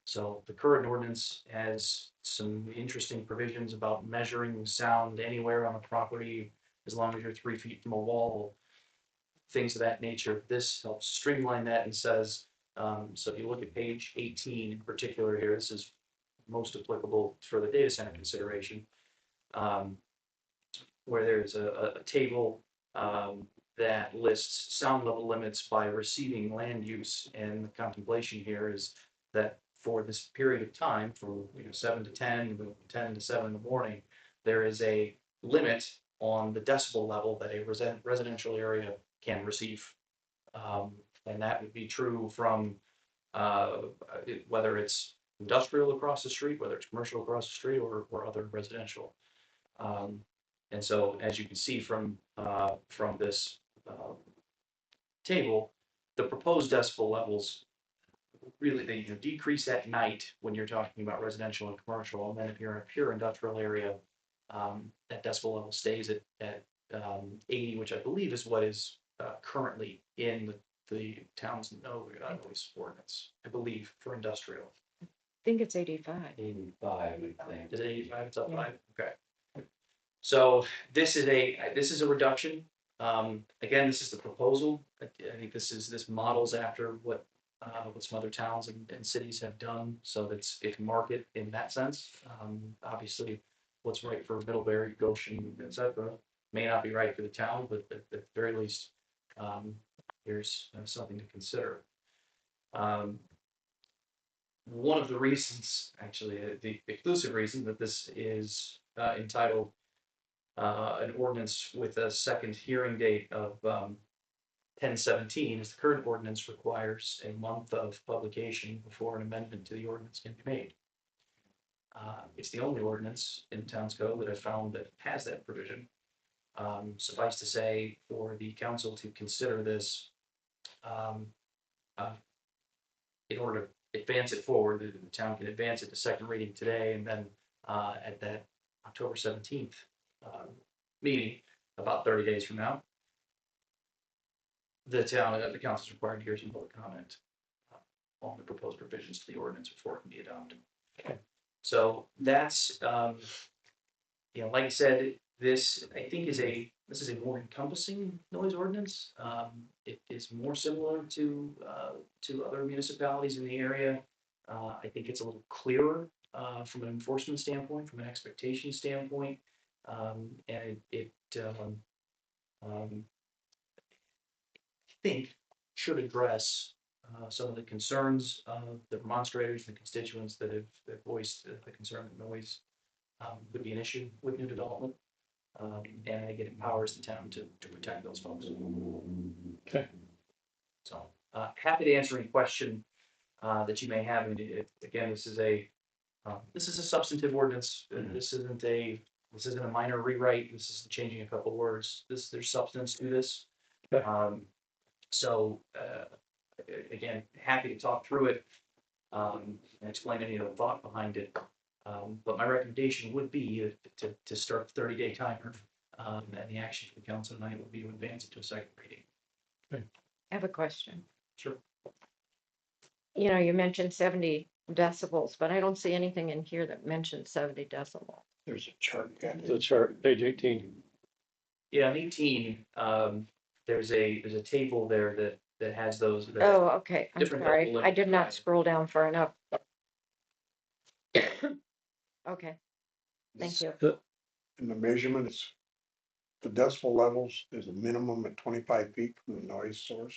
So the current ordinance has some interesting provisions about measuring sound anywhere on a property as long as you're 3 feet from a wall, things of that nature. This helps streamline that and says, so if you look at page 18 in particular here, this is most applicable for the data center consideration, where there's a table that lists sound level limits by receiving land use, and the contemplation here is that for this period of time, from 7 to 10, 10 to 7 in the morning, there is a limit on the decibel level that a residential area can receive. And that would be true from whether it's industrial across the street, whether it's commercial across the street, or other residential. And so, as you can see from this table, the proposed decibel levels really they decrease at night when you're talking about residential and commercial, and then if you're in a pure industrial area, that decibel level stays at 80, which I believe is what is currently in the town's noise ordinance, I believe, for industrial. I think it's 85. 85, I think. Is it 85? It's up 5? Okay. So this is a reduction. Again, this is the proposal. I think this models after what some other towns and cities have done, so that it can market in that sense. Obviously, what's right for Middlebury, Goshen, etc., may not be right for the town, but at the very least, here's something to consider. One of the reasons, actually, the exclusive reason that this is entitled an ordinance with a second hearing date of 10/17 is the current ordinance requires a month of publication before an amendment to the ordinance can be made. It's the only ordinance in town's code that I've found that has that provision. Suffice to say, for the council to consider this in order to advance it forward, the town can advance it to second reading today, and then at that October 17th meeting, about 30 days from now, the council is required to hear some public comment on the proposed revisions to the ordinance before it can be adopted. Okay. So that's, like I said, this, I think this is a more encompassing noise ordinance. It is more similar to other municipalities in the area. I think it's a little clearer, from an enforcement standpoint, from an expectation standpoint. And um, I think should address, some of the concerns of the demonstrators and constituents that have voiced the concern that noise, would be an issue with new development. And I think it empowers the town to protect those folks. Okay. So, happy to answer any question, that you may have. And again, this is a substantive ordinance. This isn't a minor rewrite. This isn't changing a couple words. There's substance to this. Okay. So, again, happy to talk through it, and explain any of the thought behind it. But my recommendation would be to start the 30-day timer. And the action for the council tonight would be to advance it to a second reading. I have a question. Sure. You mentioned 70 decibels, but I don't see anything in here that mentions 70 decibel. There's a chart. The chart, page 18. Yeah, on 18, there's a table there that has those. that- Oh, okay. I'm Different sorry. decibel I did not limit. scroll down far enough. Okay, thank you. In the measurements, the decibel levels is a minimum at 25 feet from the noise source.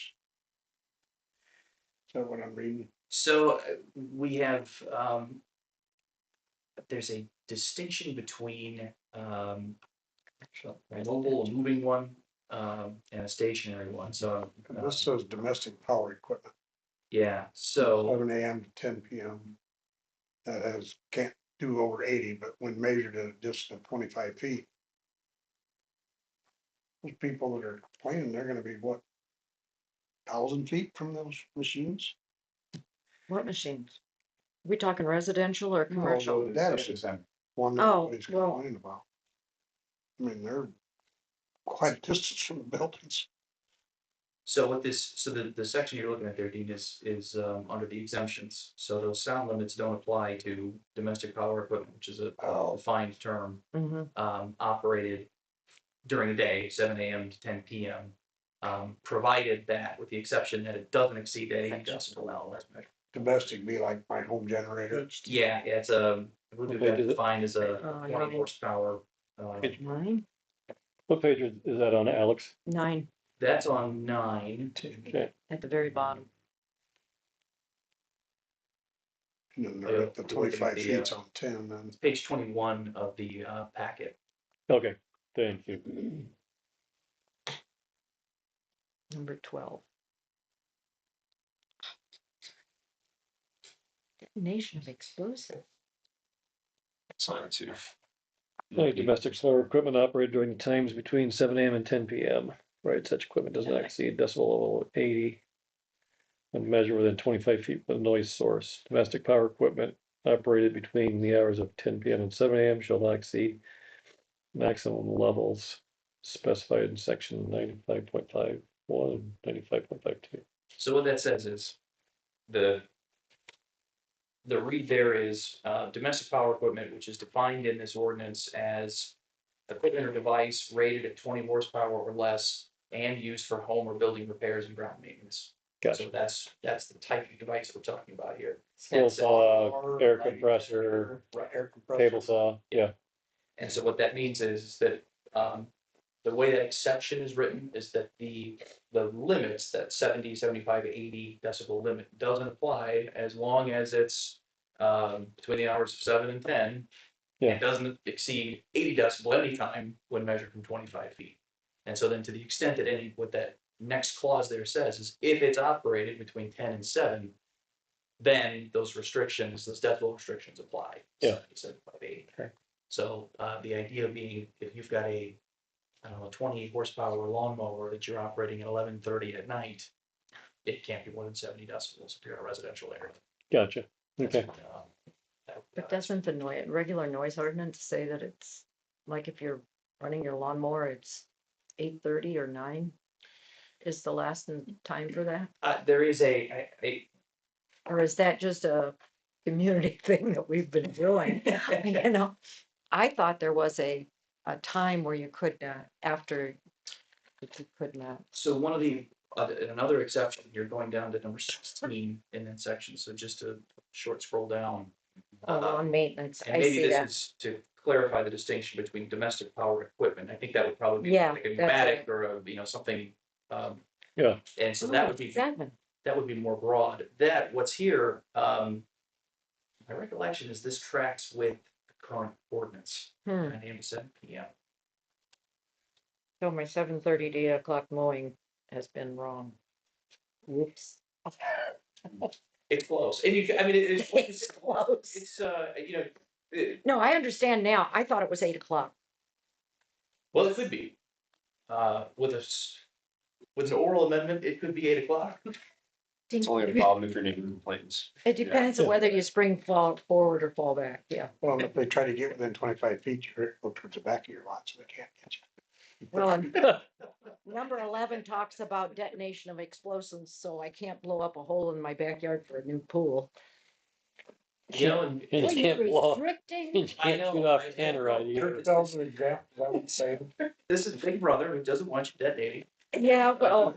Is that what I'm reading? So we have, there's a distinction between, a mobile, a moving one, and a stationary one. So, This says domestic power equipment, yeah, so, 11 AM to 10 PM. That can't do over 80, but when measured at a distance of 25 feet. Those people that are complaining, they're gonna be what? 1,000 feet from those machines? What machines? We talking residential or commercial? The data Reception center. one that Oh, everybody's well- complaining about. I mean, they're quite a distance from the buildings. so what the section you're looking at there, Dean, is under the exemptions. So those sound limits don't apply to domestic power equipment, which is a Oh. defined term, Mhm. operated during the day, 7 AM to 10 PM. Provided that, with the exception that it doesn't exceed the 80 decibel level as measured. Domestic be like my home generator. Yeah, it's I believe Okay, that's does it- defined as a Oh, 20 nine. horsepower. It's- Nine? What page is that on, Alex? 9 That's on 9. Okay. at the very bottom. And then they're at the You're looking 25 at the, feet on 10, then It's page 21 of the packet. Okay, thank you. Number 12. Detonation of explosive. Sign too. Any domestic solar equipment operated during the times between 7 AM and 10 PM. Right, such equipment does not exceed decibel level of 80. And measure within 25 feet of the noise source. Domestic power equipment operated between the hours of 10 PM and 7 AM shall not exceed maximum levels specified in section 95.51 and 95.52. So what that says is the read there is domestic power equipment, which is defined in this ordinance as equipment or device rated at 20 horsepower or less and used for home or building repairs and ground maintenance. Gotcha. So that's the type of device we're talking about here. Skill And so- saw, air compressor, Air compressor. table saw, yeah, And so what that means is that, the way that exception is written is that the limits, that 70, 75, 80 decibel limit doesn't apply as long as it's, between the hours of 7 and 10. Yeah. It doesn't exceed 80 decibel anytime when measured from 25 feet. And so then to the extent that what that next clause there says is if it's operated between 10 and 7, then those restrictions, those decibel restrictions apply. Yeah. 70, 75, 80. Okay. So the idea being, if you've got a 28 horsepower lawnmower that you're operating at 11:30 at night, it can't be more than 70 decibels if you're in a residential area. gotcha, okay. But doesn't the regular noise ordinance say that it's like if you're running your lawnmower, it's 8:30 or 9? Is the last time for that? There is a Or is that just a community thing that we've been doing. You know, I thought there was a time where you could not, after, that you could not. So one of the, another exception, you're going down to number 16 in that section, so just a short scroll down. On maintenance, And I maybe see this that. is to clarify the distinction between domestic power equipment. I think that would probably be Yeah, like a that's pneumatic right. or a, something. Yeah. And so Oh, that would be, 7. more broad. That, what's here, my recollection is this tracks with the current ordinance. 9 AM to 7 PM. So my 7:30 to 8 o'clock mowing has been wrong. Whoops. It's close. And you, I mean, It's close. it's, No, I understand now. I thought it was 8 o'clock. well, it could be. With an oral amendment, it could be 8 o'clock. It's only a problem if your neighbor complains. It depends on whether you spring fall forward or fall back, yeah. Well, if they try to get within 25 feet, you're go towards the back of your lot, so they can't get you. Well, and number 11 talks about detonation of explosives, so I can't blow up a hole in my backyard for a new pool. You know, and And Are you you can't blow, restricting? you I can't know, shoot off I know. tannerite either. It's- Tells an example, I would say. this is Big Brother who doesn't want you detonating. Yeah, well,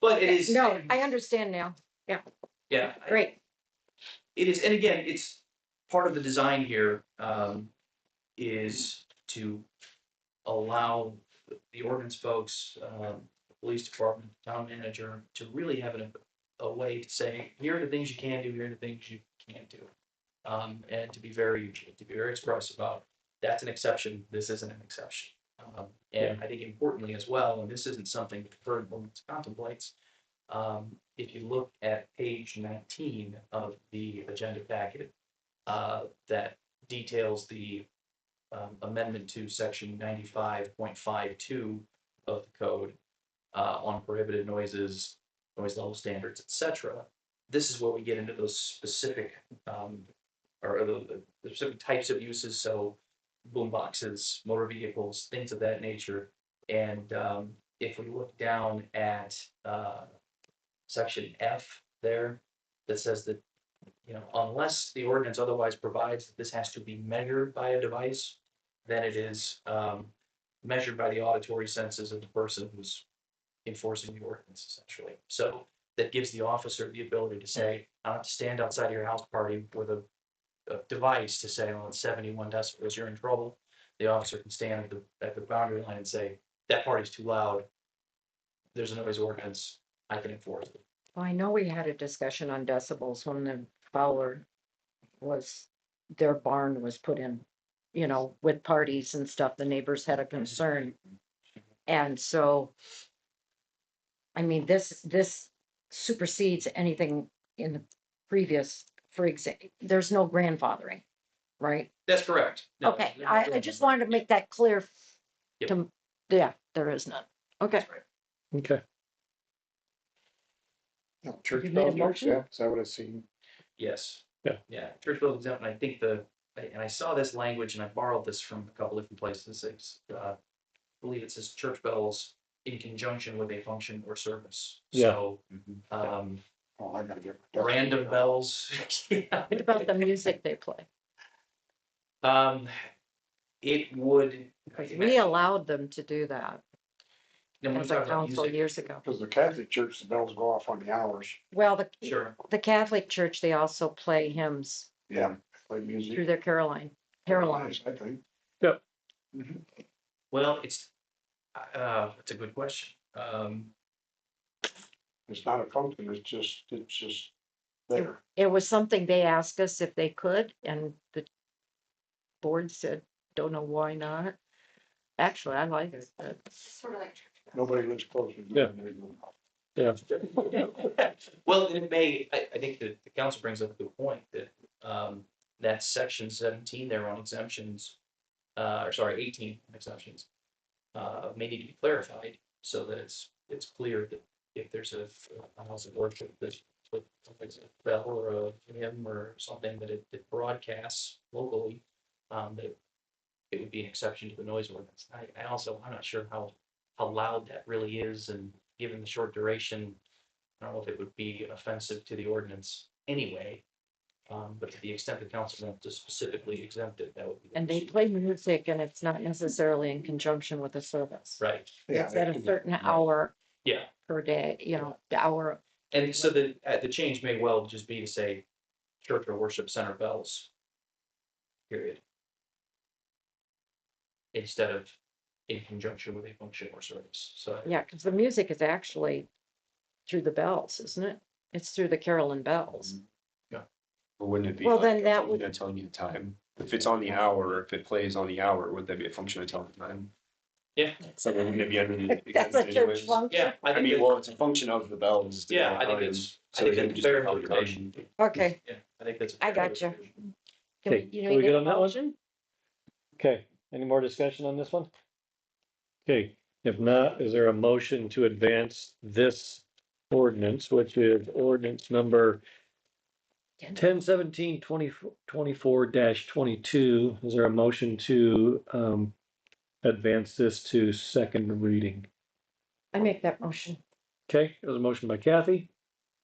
But it is. no, I understand now. Yeah. Great. It is, and again, it's part of the design here, is to allow the ordinance folks, the police department, town manager, to really have a way to say, here are the things you can do, here are the things you can't do. And to be very expressive about, that's an exception, this isn't an exception. And I think importantly as well, and this isn't something the current ordinance contemplates, if you look at page 19 of the agenda packet, that details the amendment to section 95.52 of the code on prohibited noises, noise level standards, etc. This is where we get into those specific or the specific types of uses. So boom boxes, motor vehicles, things of that nature. And if we look down at section F there, that says that, unless the ordinance otherwise provides that this has to be measured by a device, then it is measured by the auditory senses of the person who's enforcing the ordinance, essentially. So that gives the officer the ability to say, I don't have to stand outside your house party with a device to say, well, it's 71 decibels, you're in trouble. The officer can stand at the boundary line and say, that party's too loud. There's a noise ordinance, I can enforce it. Well, I know we had a discussion on decibels when the Fowler their barn was put in, with parties and stuff, the neighbors had a concern. And so, I mean, this supersedes anything in the previous, for example, there's no grandfathering, right? That's correct. No, Okay, no, I just wanted to make that clear. Yep. Yeah, there is none. Okay. That's right. Okay. No, church You made a bells are motion? exempt, I would have seen. Yes. Yeah. Yeah, church building exempt, and I think and I saw this language and I borrowed this from a couple different places. It's, I believe it says church bells in conjunction with a function or service. Yeah. So, Oh, I gotta get. random bells. Yeah. What about the music they play? It would. Because we allowed them to do that Then when we as a talk about council music, years ago. Because the Catholic church, the bells go off on the hours. Well, sure. the Catholic Church, they also play hymns Yeah. Play music. through their Caroline. Nice, I think. Well, it's a good question. It's not a function, it's just there. It was something they asked us if they could, and the board said, don't know why not. Actually, I like it, but Sort of like church bells. Nobody lives close. Yeah. Yeah. Well, it may, I think that the council brings up a good point that that section 17 there on exemptions, or sorry, 18 exceptions, may need to be clarified so that it's clear that if there's a house of worship that's with a bell or a hymn or something that it broadcasts locally, that it would be an exception to the noise ordinance. I'm not sure how loud that really is, and given the short duration, I don't know if it would be offensive to the ordinance. anyway. But to the extent the council wants to specifically exempt it, that would be. the And they procedure. play music and it's not necessarily in conjunction with the service. Right, Yeah, It's at a certain hour yeah, per day, you know, the hour. and so the change may well just be to say church or worship center bells. Period. Instead of in conjunction with a function or service, so. Yeah, because the music is actually through the bells, isn't it? It's through the Carolyn bells. Or wouldn't it be? Well, like then a that function would- of telling you the time. If it's on the hour, if it plays on the hour, would that be a function of telling the time? Yeah. So then wouldn't it be underneath? That's a exempt church anyways? function. Yeah, I I think mean, that- well, it's a function of the bells. to Yeah, tell I think time. it's, I So think then that's just fair tell the time. interpretation. Okay, Yeah, I think that's. a I fair gotcha. interpretation. can we, Okay, you can know, we need get a on that one? motion? Okay, any more discussion on this one? Okay, if not, is there a motion to advance this ordinance, which is ordinance number 10/17/2024-22? Is there a motion to advance this to second reading? I make that motion. Okay, there's a motion by Kathy,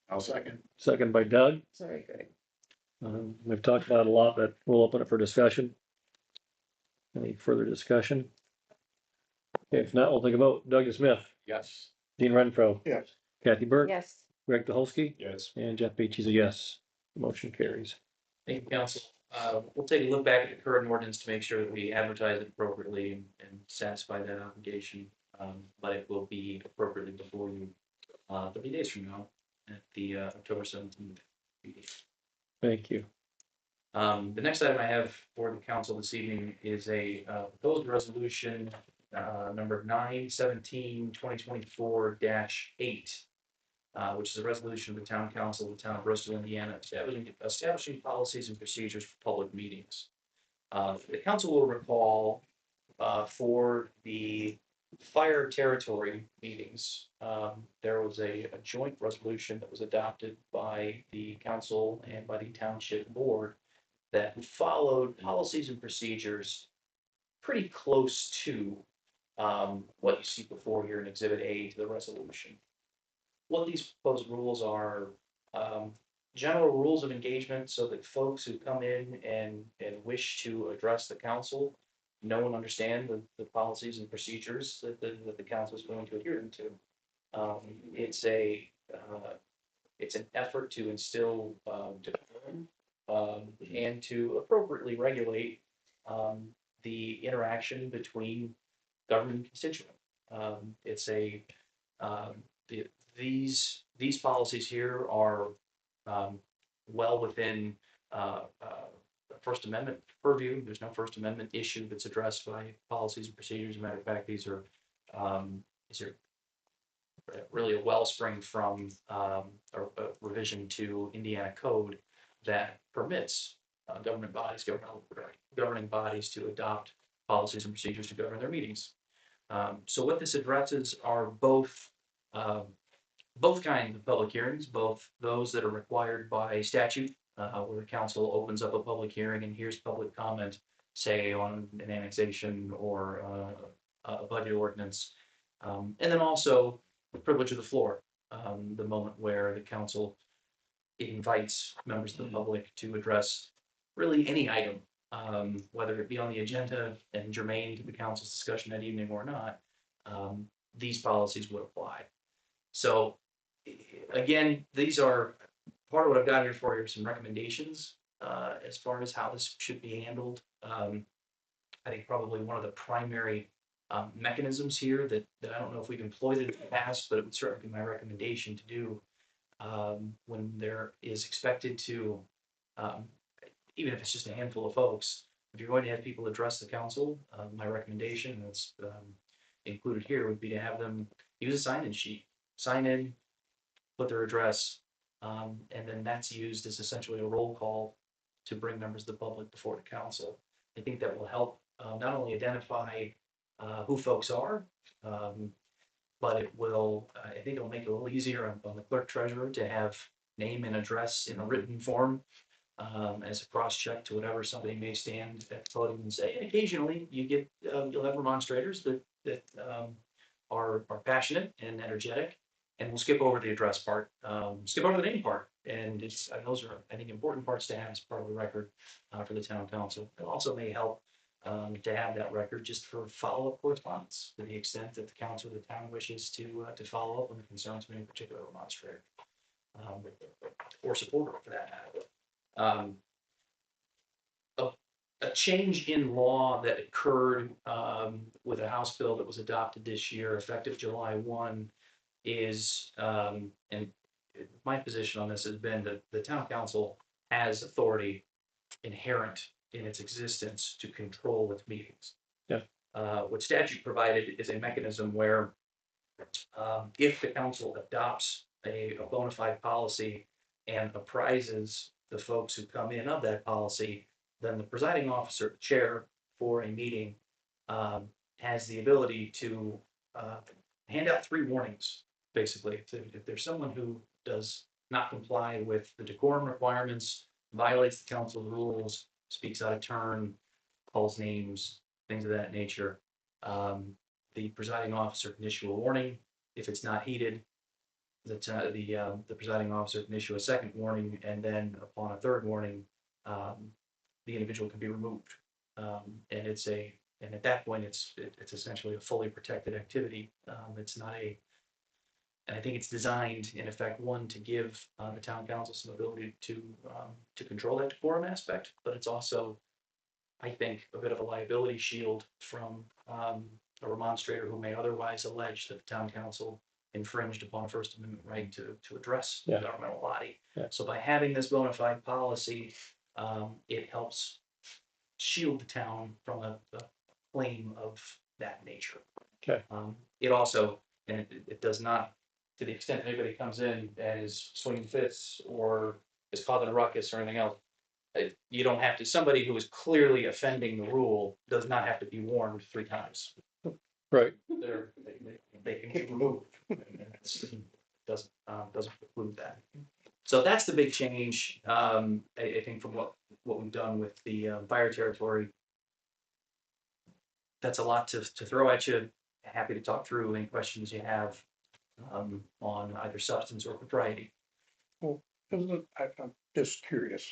I'll second. second by Doug. Sorry, Greg. We've talked about it a lot, but we'll open it for discussion. Any further discussion? Okay, if not, we'll take a vote. Doug Smith, Yes. Dean Renfro, yes, Kathy Burke, Yes, Greg Dolsky, Yes. and Jeff Beach is a yes. Motion carries. Thank you, council. We'll take a look back at the current ordinance to make sure that we advertise it appropriately and satisfy that obligation. But it will be appropriately before you, 30 days from now at the October 17th meeting. Thank you. The next item I have for the council this evening is a proposed resolution number 9/17/2024-8, which is a resolution of the town council of the town of Bristol, Indiana, establishing policies and procedures for public meetings. The council will recall for the fire territory meetings, there was a joint resolution that was adopted by the council and by the township board that followed policies and procedures pretty close to what you see before here in Exhibit A to the resolution. What these proposed rules are, general rules of engagement so that folks who come in and wish to address the council know and understand the policies and procedures that the council is going to adhere them to. It's an effort to instill decorum and to appropriately regulate the interaction between government and constituent. It's a these policies here are well within First Amendment purview. There's no First Amendment issue that's addressed by policies and procedures. As a matter of fact, these are really a wellspring from a revision to Indiana code that permits governing bodies to adopt policies and procedures to govern their meetings. So what this addresses are both kinds of public hearings, both those that are required by statute, where the council opens up a public hearing and hears public comment, say on an annexation or a budget ordinance, and then also the privilege of the floor, the moment where the council invites members of the public to address really any item, whether it be on the agenda and germane to the council's discussion that evening or not. These policies would apply. So again, these are part of what I've got here for you are some recommendations as far as how this should be handled. I think probably one of the primary mechanisms here that I don't know if we've employed it in the past, but it would certainly be my recommendation to do when there is expected to, even if it's just a handful of folks, if you're going to have people address the council, my recommendation that's included here would be to have them use a sign-in sheet, sign in, put their address, and then that's used as essentially a roll call to bring members of the public before the council. I think that will help not only identify who folks are, but it will, I think it'll make it a little easier on the clerk treasurer to have name and address in a written form as a cross check to whatever somebody may stand at the podium and say. And occasionally you get, you'll have remonstrators that are passionate and energetic And we'll skip over the address part, skip over the name part, and those are, I think, important parts to have as part of the record for the town council. It also may help to have that record just for follow-up correspondence, to the extent that the council or the town wishes to follow up on the concerns of any particular demonstrator or supporter for that matter. A change in law that occurred with a House bill that was adopted this year, effective July 1, is, and my position on this has been that the town council has authority inherent in its existence to control its meetings. Yeah. What statute provided is a mechanism where if the council adopts a bona fide policy and apprises the folks who come in of that policy, then the presiding officer, the chair for a meeting, has the ability to hand out 3 warnings, basically. If there's someone who does not comply with the decorum requirements, violates the council rules, speaks out of turn, calls names, things of that nature, the presiding officer can issue a warning. If it's not heeded, the presiding officer can issue a second warning, and then upon a third warning, the individual can be removed. And at that point, it's essentially a fully protected activity. It's not and I think it's designed, in effect, one, to give the town council some ability to control that decorum aspect, but it's also, I think, a bit of a liability shield from a remonstrator who may otherwise allege that the town council infringed upon a First Amendment right to address the governmental body. Yeah. So by having this bona fide policy, it helps shield the town from a claim of that nature. Okay. It also, and it does not, to the extent anybody comes in and is swinging fits or is causing a ruckus or anything else, you don't have to, somebody who is clearly offending the rule does not have to be warned 3 times. Right. They can get removed. Doesn't preclude that. So that's the big change, I think, from what we've done with the fire territory. That's a lot to throw at you. Happy to talk through any questions you have on either substance or propriety. Well, I'm just curious,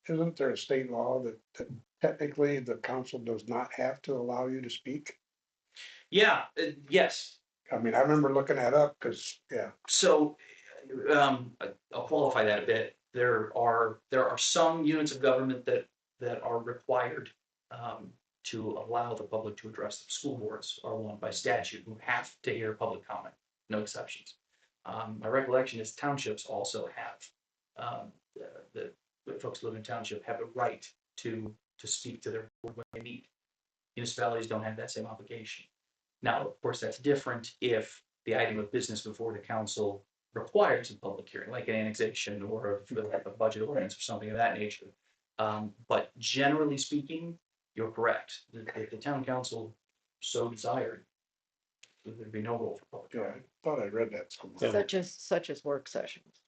isn't there a state law that technically the council does not have to allow you to speak? Yeah, yes. I mean, I remember looking that up, because, yeah. So I'll qualify that a bit. There are some units of government that are required to allow the public to address them. School boards are one by statute who have to hear public comment, no exceptions. My recollection is townships also have the folks who live in township have a right to speak to their board when they meet. Municipalities don't have that same obligation. Now, of course, that's different if the item of business before the council requires a public hearing, like an annexation or a budget ordinance or something of that nature. But generally speaking, you're correct. If the town council so desired, there'd be no role for public Yeah, hearing. I thought I read that somewhere. Such as work sessions.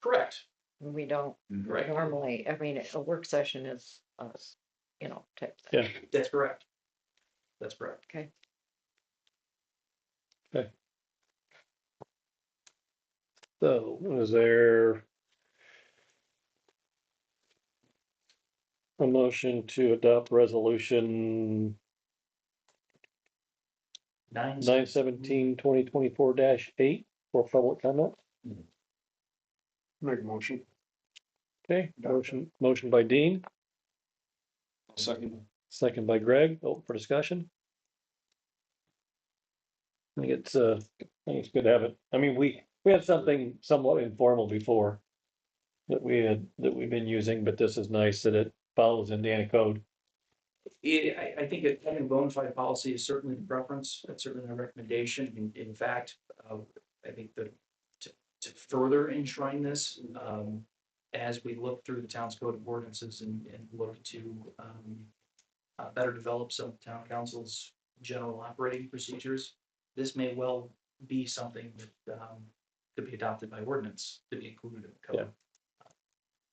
Correct. We don't Right. normally, I mean, a work session is, type thing. Yeah. That's correct. That's correct. Okay. So is there a motion to adopt resolution 9/17/2024-8 for public comment? Make a motion. Okay, motion by Dean, Second. second by Greg. Open for discussion. I think it's good to have it. I mean, we had something somewhat informal before that we've been using, but this is nice that it follows Indiana code. I think that having a bona fide policy is certainly the preference. That's certainly a recommendation. In fact, I think that to further enshrine this, as we look through the town's code of ordinances and look to better develop some of town council's general operating procedures, this may well be something that could be adopted by ordinance to be included in the code.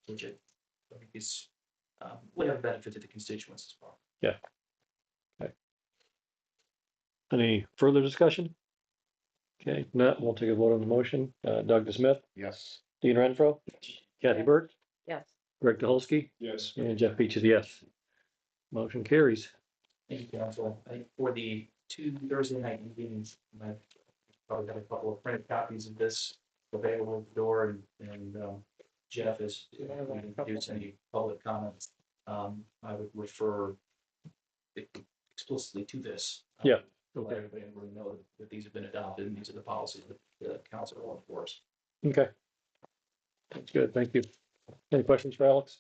Which I think is would have benefit to the constituents as well. Yeah. Okay. Any further discussion? Okay, Matt, we'll take a vote on the motion. Doug Smith, Yes. Dean Renfro, Kathy Yes. Burke, Yes. Greg Dolsky, Yes. and Jeff Beach is yes. Motion carries. Thank you, council. I think for the 2 Thursday night meetings, I've probably got a couple of printed copies of this available at the door, and Jeff is, if we introduce any public comments, I would refer explicitly to this. Yeah. To let everybody know that these have been adopted, and these are the policies that the council will enforce. Okay. That's good, thank you. Any questions for Alex?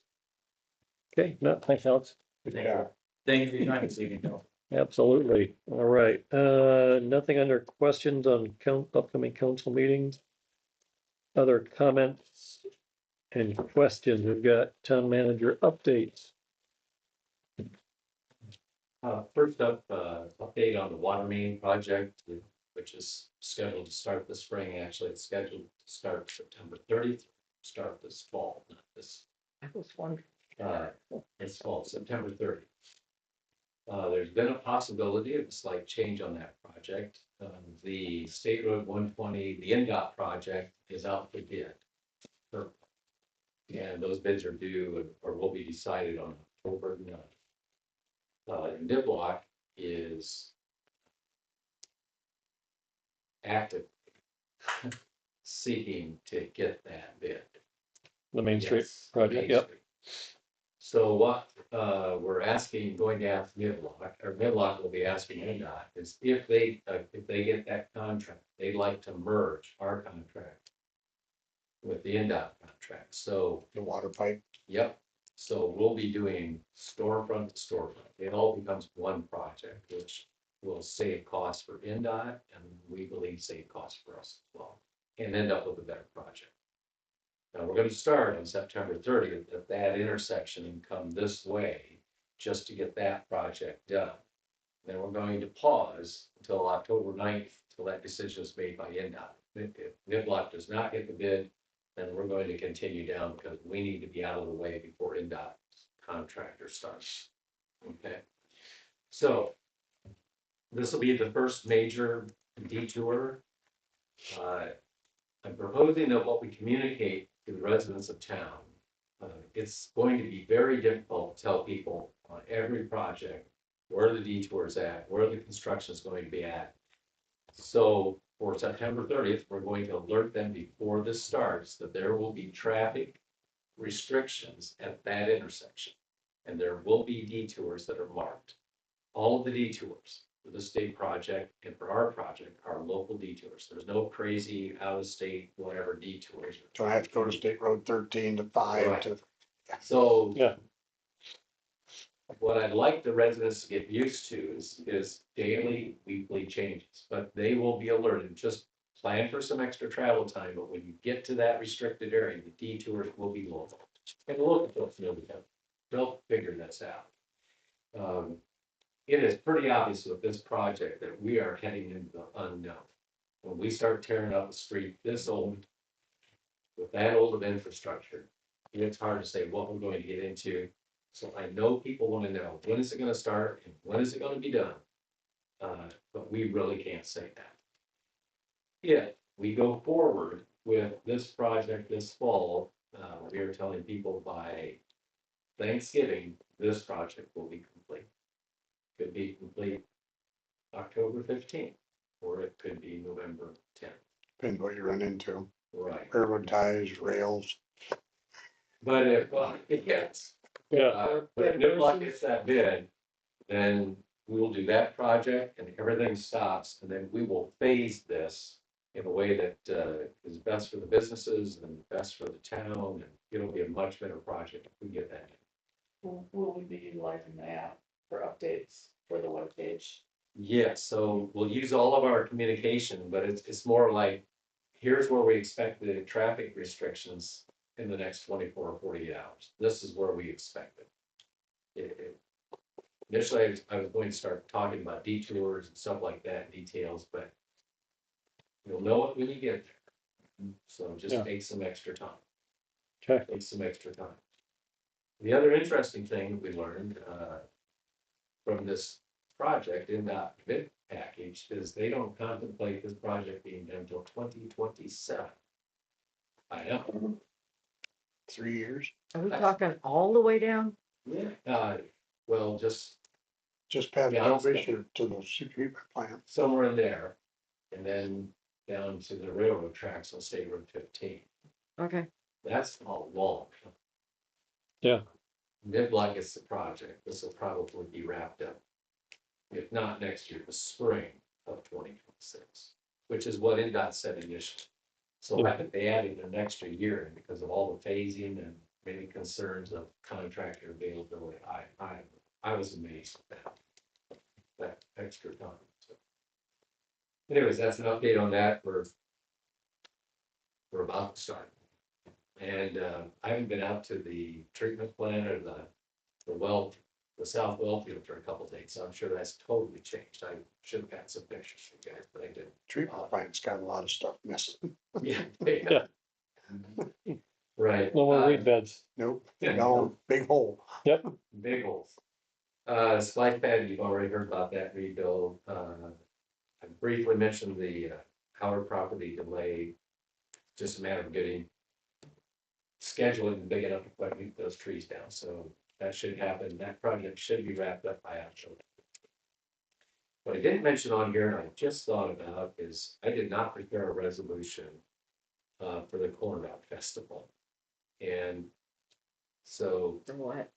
Okay, no, thanks, Alex. Yeah. Thank you for your time this evening, Bill. Absolutely. All right, nothing under questions on upcoming council meetings. Other comments and questions? We've got town manager updates. First up, update on the water main project, which is scheduled to start this spring. Actually, it's scheduled to start September 30th, start this fall, not this, I was wondering. this fall, September 30th. There's been a possibility of a slight change on that project. The State Road 120, the NDOT project is out for bid. And those bids are due or will be decided on October 9th. Niblock is active seeking to get that bid. The Main Street Yes, project, Main yep. Street. So what we're going to ask Niblock, or Niblock will be asking NDOT, is if they get that contract, they'd like to merge our contract with the NDOT contract. So, The water pipe. yep. So we'll be doing storefront to storefront. It all becomes one project, which will save costs for NDOT and we believe save costs for us as well, and end up with a better project. Now, we're gonna start on September 30th at that intersection and come this way just to get that project done. Then we're going to pause until October 9th, till that decision is made by NDOT. If Niblock does not get the bid, then we're going to continue down because we need to be out of the way before NDOT contractor starts. Okay, so this will be the first major detour. I'm proposing that what we communicate to the residents of town, it's going to be very difficult to tell people on every project where the detour is at, where the construction is going to be at. So for September 30th, we're going to alert them before this starts that there will be traffic restrictions at that intersection. And there will be detours that are marked. All of the detours for the state project and for our project are local detours. There's no crazy out of state, whatever detours. So I have to go to State Road 13 to 5 Right. to. So. Yeah. What I'd like the residents to get used to is daily, weekly changes, but they will be alerted. Just plan for some extra travel time, but when you get to that restricted area, the detours will be local. And look at those, they'll figure this out. It is pretty obvious with this project that we are heading into the unknown. When we start tearing up the street this old, with that old of infrastructure, it's hard to say what we're going to get into. So I know people want to know, when is it going to start and when is it going to be done? But we really can't say that. If we go forward with this project this fall, we are telling people by Thanksgiving, this project will be complete. Could be complete October 15th, or it could be November 10th. Depends what you run into. Right. Railroad ties, rails. But if, yes. Yeah. But if Niblock gets that bid, then we will do that project and everything stops, and then we will phase this in a way that is best for the businesses and best for the town, and it'll be a much better project if we get that. Will we be utilizing the app for updates for the webpage? Yes, so we'll use all of our communication, but it's more like, here's where we expect the traffic restrictions in the next 24 or 48 hours. This is where we expect it. Initially, I was going to start talking about detours and stuff like that, details, but you'll know it when you get there. So just take some extra time. Okay. Take some extra time. The other interesting thing we learned from this project, NDOT package, because they don't contemplate this project being done until 2027. I know. 3 years, Are we talking all the way down? Yeah. Well, just just past Yeah, I'll stay. Elvation to the treatment plant. somewhere in there, and then down to the railroad tracks on State Road 15. Okay, That's a long. Yeah. Mid-Block is the project, this will probably be wrapped up. If not next year, the spring of 2026, which is what NDOT said initially. So I think they added an extra year in because of all the phasing and maybe concerns of contractor availability. I was amazed at that extra time. So anyways, that's an update on that. We're about to start. And I haven't been out to the treatment plant or the South Wellfield for a couple of days, so I'm sure that's totally changed. I should have got some pictures for you guys, but I didn't. Treatment plant's got a lot of stuff missing. Yeah. Yeah. Right. No more reed beds. Nope, Yeah. no, big hole. Big holes. Splash pad, you've already heard about that rebuild. I briefly mentioned the Howard property delay. Just a matter of getting scheduling big enough to put those trees down, so that should happen. That project should be wrapped up by October. What I didn't mention on here, and I just thought about, is I did not prepare a resolution for the Corn Dog Festival. And so, for what?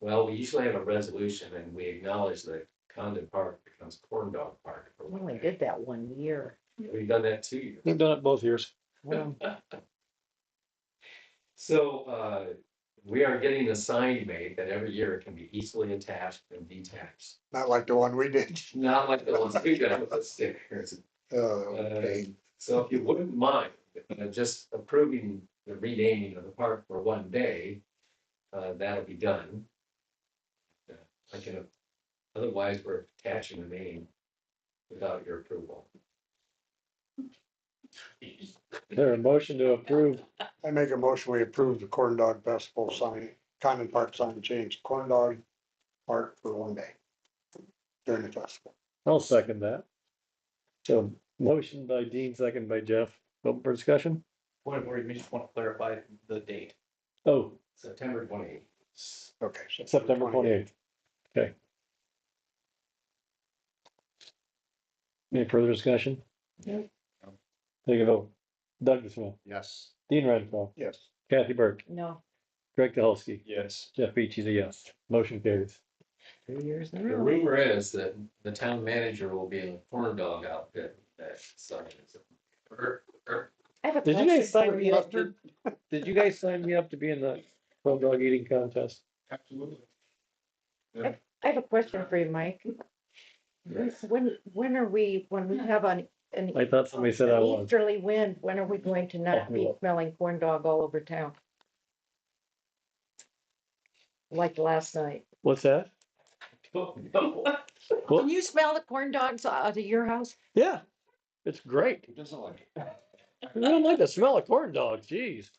well, we usually have a resolution and we acknowledge that Condon Park becomes Corn Dog Park. We only did that 1 year. We've done that 2 years. We've done it both years. Well, So we are getting a sign made that every year it can be easily attached and detached. Not like the one we did. Not like the ones we got with the stickers. Okay, So if you wouldn't mind just approving the renaming of the park for 1 day, that'll be done. I can, otherwise we're attaching the name without your approval. There a motion to approve. I make a motion, we approve the Corn Dog Festival sign, Condon Park sign change, Corn Dog Park for 1 day during the festival. I'll second that. So motion by Dean, second by Jeff. Open for discussion? Point of order, you just want to clarify the date. Oh, September 28th. Okay. September 28th. Okay. Any further discussion? Nope. Take a vote. Doug Smith, Yes. Dean Renfro, Yes. Kathy Burke, no, Greg Dolsky, Yes. Jeff Beach is a yes. Motion carries. 3 years in a The row. rumor is that the town manager will be in a corn dog outfit that summer. I have a Did you question guys sign for me you. up? Did you guys sign me up to be in the corn dog eating contest? Absolutely. I have a question for you, Mike. When are we, when we have an I thought somebody said I was. easterly wind, when are we going to not be smelling corn dog all over town? Like last night. What's that? Can you smell the corn dogs out of your house? Yeah, it's great. Who doesn't like it? I don't like the smell of corn dogs, geez.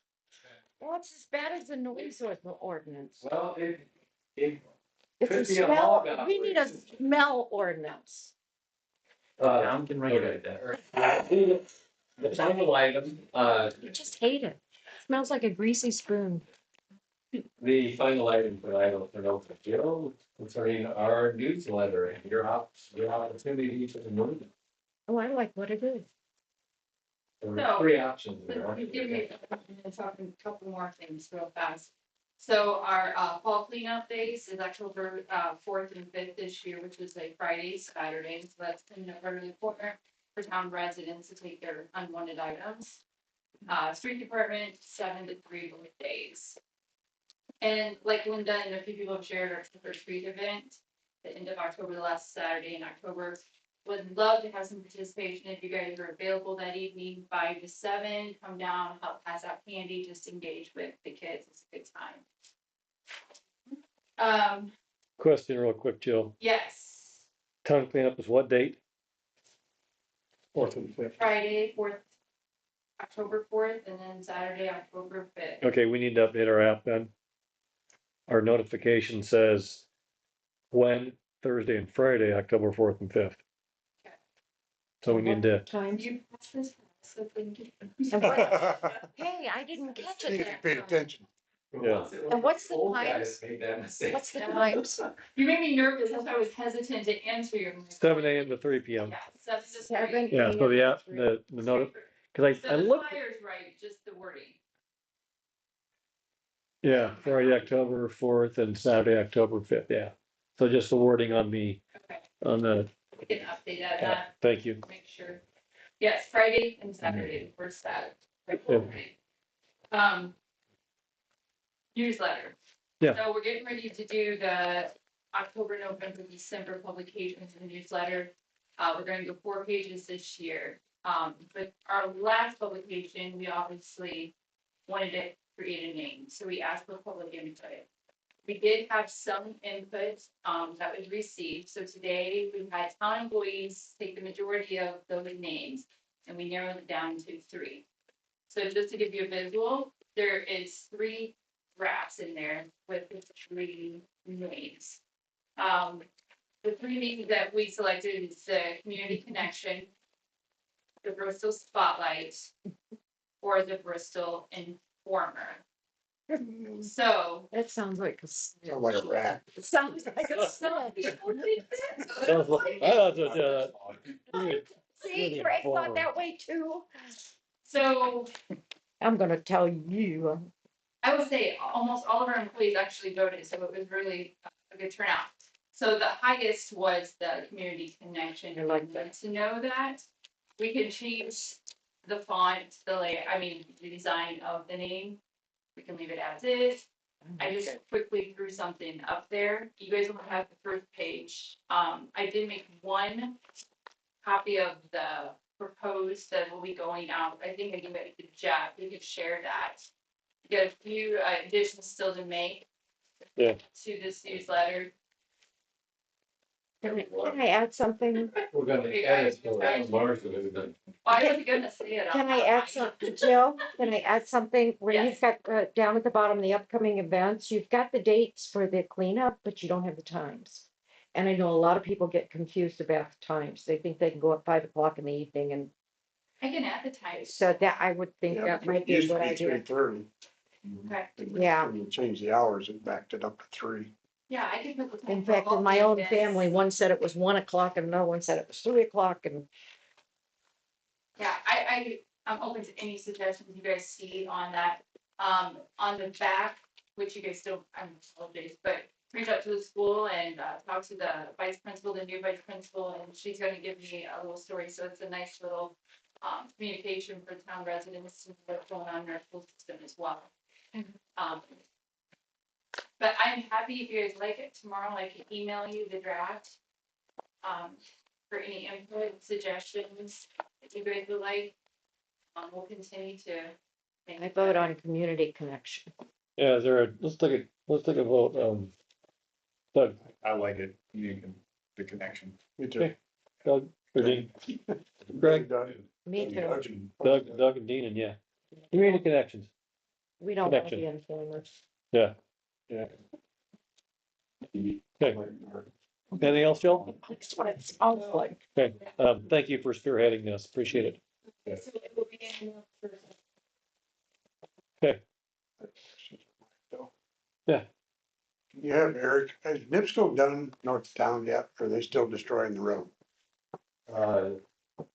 Well, it's as bad as the noise ordinance. Well, it It's could a be a smell, hog we need a operation. smell ordinance. Tom can regulate that. The final item, I just hate it. Smells like a greasy spoon. the final item for I don't know for Joe concerning our newsletter and your opportunity to move. Oh, I like what it is. There were 3 options there. You give me a couple more things real fast. So our fall cleanup days is October 4th and 5th this year, which is a Friday, Saturday. So that's kind of really important for town residents to take their unwanted items. Street department, 7 to 3 both days. And like Linda and a few people have shared, our Trick or Treat event, the end of October, the last Saturday in October. Would love to have some participation if you guys are available that evening, 5 to 7. Come down, help pass out candy, just engage with the kids. It's a good time. Question real quick, Jill. Yes, Town cleanup is what date? 4th and 5th. Friday, 4th, October 4th, and then Saturday, October 5th. Okay, we need to update our app then. Our notification says when Thursday and Friday, October 4th and 5th. So we need to, Times. You pass this, so thank you. And what- Hey, I didn't catch You it. need to pay attention. Yeah. And what's the Old times? guys make that mistake. What's the times? You made me nervous, that's why I was hesitant to answer your. 7 a.m. to 3 p.m. Yeah, seven to three. 7 Yeah, so a.m. the note, because So I the looked, flyer's right, just the wording. yeah, Friday, October 4th and Saturday, October 5th, yeah. So just the wording on the, Okay, on the, we can update that, thank you. make sure. Yes, Friday and Saturday, the first Saturday. Newsletter. Yeah. So we're getting ready to do the October, November, December publications in the newsletter. We're going to go 4 pages this year. But our last publication, we obviously wanted to create a name, so we asked for public input. We did have some input that was received, so today we had town employees take the majority of those names, and we narrowed it down to 3. So just to give you a visual, there is 3 drafts in there with the 3 names. The 3 names that we selected is the Community Connection, the Bristol Spotlight, or the Bristol Informer. So. That sounds like a. Sound like a rat. It sounds like a. Some people think that. Sounds like- I thought that, See, Greg thought that way too. So I'm gonna tell you. I would say almost all of our employees actually voted, so it was really a good turnout. So the highest was the Community Connection. I like that. To know that, we can change the font, the design of the name. We can leave it as is. I just quickly threw something up there. You guys will have the first page. I did make 1 copy of the proposed that will be going out. I think I gave it to Jeff. We could share that. We got a few additions still to make. Yeah. To this newsletter. Can I add something? We're gonna add it to Mars, so it's done. I wasn't gonna say it. Can I add something, Jill? Can I add something where you've got down at the bottom, the upcoming events, you've got the dates for the cleanup, but you don't have the times. And I know a lot of people get confused about the times. They think they can go at 5 o'clock in the evening, and I can add the times. so that I would think Yeah, that it might be a used to good be idea. 3:30. Okay. Yeah. When you change the hours, it backed it up to 3. Yeah, I can put the time. In for fact, all in my the own events. family, one said it was 1 o'clock and another one said it was 3 o'clock, and Yeah, I'm open to any suggestions you guys see on that. On the back, which you guys still, I'm apologize, but reach out to the school and talk to the vice principal, the new vice principal, and she's gonna give me a little story. So it's a nice little communication for town residents and what's going on in our school system as well. But I'm happy if you guys like it. Tomorrow I can email you the draft. For any input, suggestions, if you guys would like. We'll continue to. make I it vote better. on community connection. yeah, is there a, let's take a vote, Doug, I like it, the connection. Me too. Doug, or Dean? Greg, Doug. Me too. Doug and Dean, and yeah. Community connections, We don't want to Connection. be informers. yeah. Okay, anything else, Jill? That's what it sounds like. Okay, thank you for spearheading this, appreciate it. So it will be in the first. Okay, yeah, You have Eric, has NIPSCO done north of town yet? Or are they still destroying the road?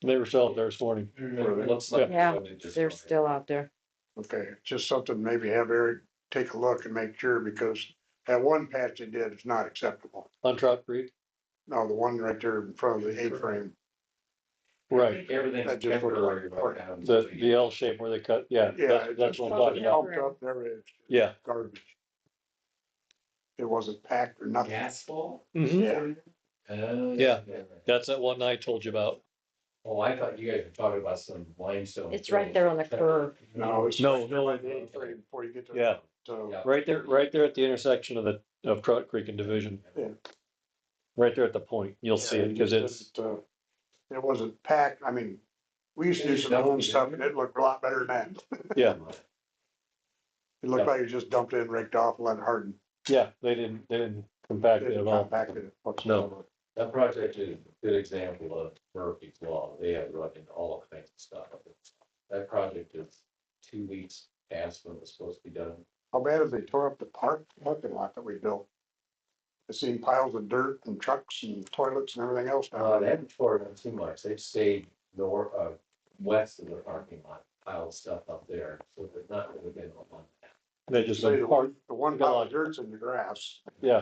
they were selling there this morning. Looks like. Yeah, they just- They're still out there. Okay, just something, maybe have Eric take a look and make sure, because that one patch they did is not acceptable. On Trout Creek, No, the one right there in front of the A-frame. right, Everything's That just looked temporary like- right now. the L shape where they cut, yeah, Yeah, that's what I'm talking about, Pumped up there, it's yeah. garbage. It wasn't packed or nothing. Asphalt? Mhm. Yeah, Yeah. That's that one I told you about. Oh, I thought you guys were talking about some limestone. It's right there on the curve. no, it's. No, right no. by the A-frame before you get to. Yeah. So, Yeah. Right there at the intersection of Trout Creek and Division. Yeah. Right there at the point, you'll see it, because it's, it wasn't packed, I mean, we used to do some own stuff and it looked a lot better than that. yeah, It looked like it was just dumped in, raked off, and let it harden. yeah, they didn't compact it Didn't at all. compact it whatsoever. That project is a good example of Murphy's Law. They have run into all kinds of stuff. That project is 2 weeks past when it was supposed to be done. How bad have they tore up the parking lot that we built? I seen piles of dirt and trucks and toilets and everything else They down there. haven't torn it too much. They've stayed north, west of the parking lot, piled stuff up there, so there's not really been a lot. They just, Say the one pile of dirt's in the grass. yeah,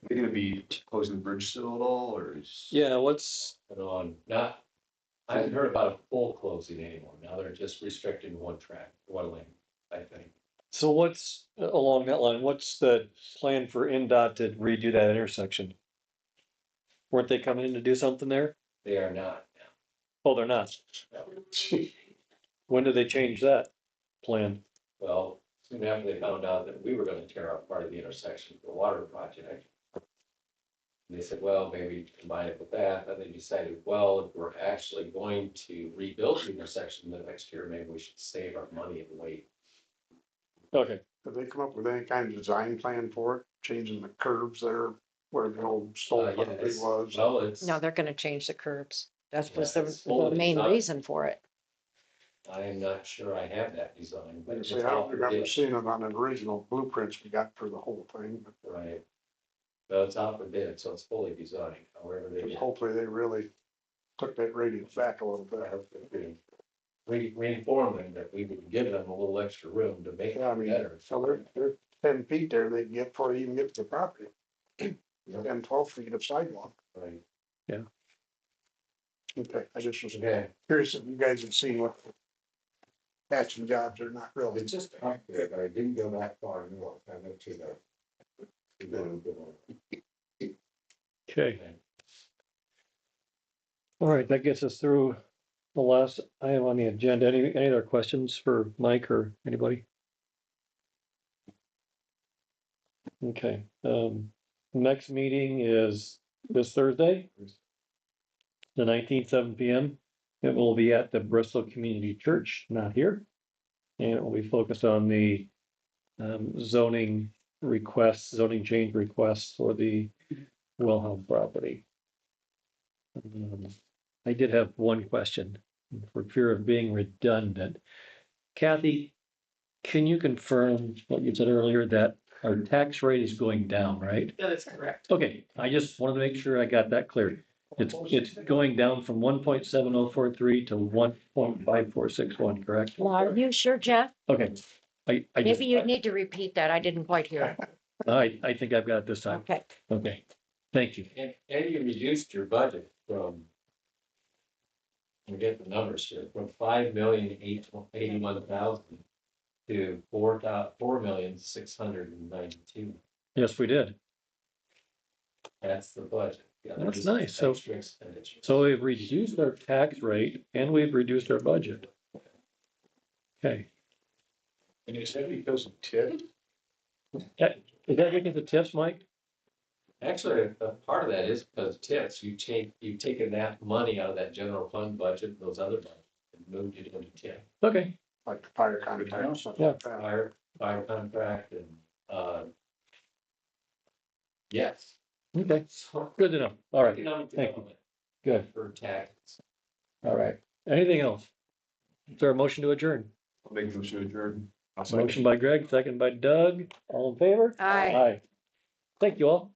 They're gonna be closing the bridge still at all, or is? yeah, what's, Not, I haven't heard about a full closing anymore. Now they're just restricting one track, one lane, I think. so what's along that line, what's the plan for NDOT to redo that intersection? Weren't they coming in to do something there? They are not. Oh, they're not. When did they change that plan? Well, soon after they found out that we were gonna tear up part of the intersection for the water project. They said, well, maybe combine it with that, and they decided, well, if we're actually going to rebuild the intersection the next year, maybe we should save our money and wait. Okay, Did they come up with any kind of design plan for it, changing the curves there where the old stone Yeah, property it's, was? well, it's, No, they're gonna change the curbs. That Yeah, was it's the fully main designed. reason for it. I am not sure I have that design, but Like I it's say, I all don't remember bid, seeing it on the original blueprints we got for the whole thing, but right? No, it's out for bid, so it's fully designed, however they get. hopefully they really took that radius back a little bit. We informed them that we would give them a little extra room to make Yeah, I it mean, better. so they're 10 feet there they get before they even get to the property. 10, 12 feet of sidewalk. Right. Okay, I just was Okay, curious if you guys have seen what patching jobs are not really. it's just up there, but I didn't go that far north, I went to the. okay. All right, that gets us through the last item on the agenda. Any other questions for Mike or anybody? Okay, next meeting is this Thursday, the 19th, 7 PM. It will be at the Bristol Community Church, not here. And it will be focused on the zoning requests, zoning change requests for the Wilhelm property. I did have one question for fear of being redundant. Kathy, can you confirm what you said earlier that our tax rate is going down, right? That is correct. Okay, I just wanted to make sure I got that clear. It's going down from 1.7043 to 1.5461, correct? Well, are you sure, Jeff? Okay. I just, Maybe you need to repeat that. I didn't quite hear. I think I've got it this time. Okay. Okay, thank you. And you reduced your budget from. We get the numbers here, from 5,881,000 to 4,692,000. Yes, we did. That's the budget. Yeah, That's there's nice. So- extra expenditure. So we've reduced our tax rate and we've reduced our budget. Okay, And you said because of TIF, is that because of tips, Mike? Actually, a part of that is because TIFs, you've taken that money out of that general fund budget, those other budgets, and moved it into TIF. Okay, Like the fire contract, something Yeah. like that. Fire contract and, yes. okay, good to know. All right, Economic thank you. development Good. for taxes. All right. Anything else? Is there a motion to adjourn? I'll make them to adjourn. Motion by Greg, second by Doug. All in favor? Aye. Aye. Thank you all.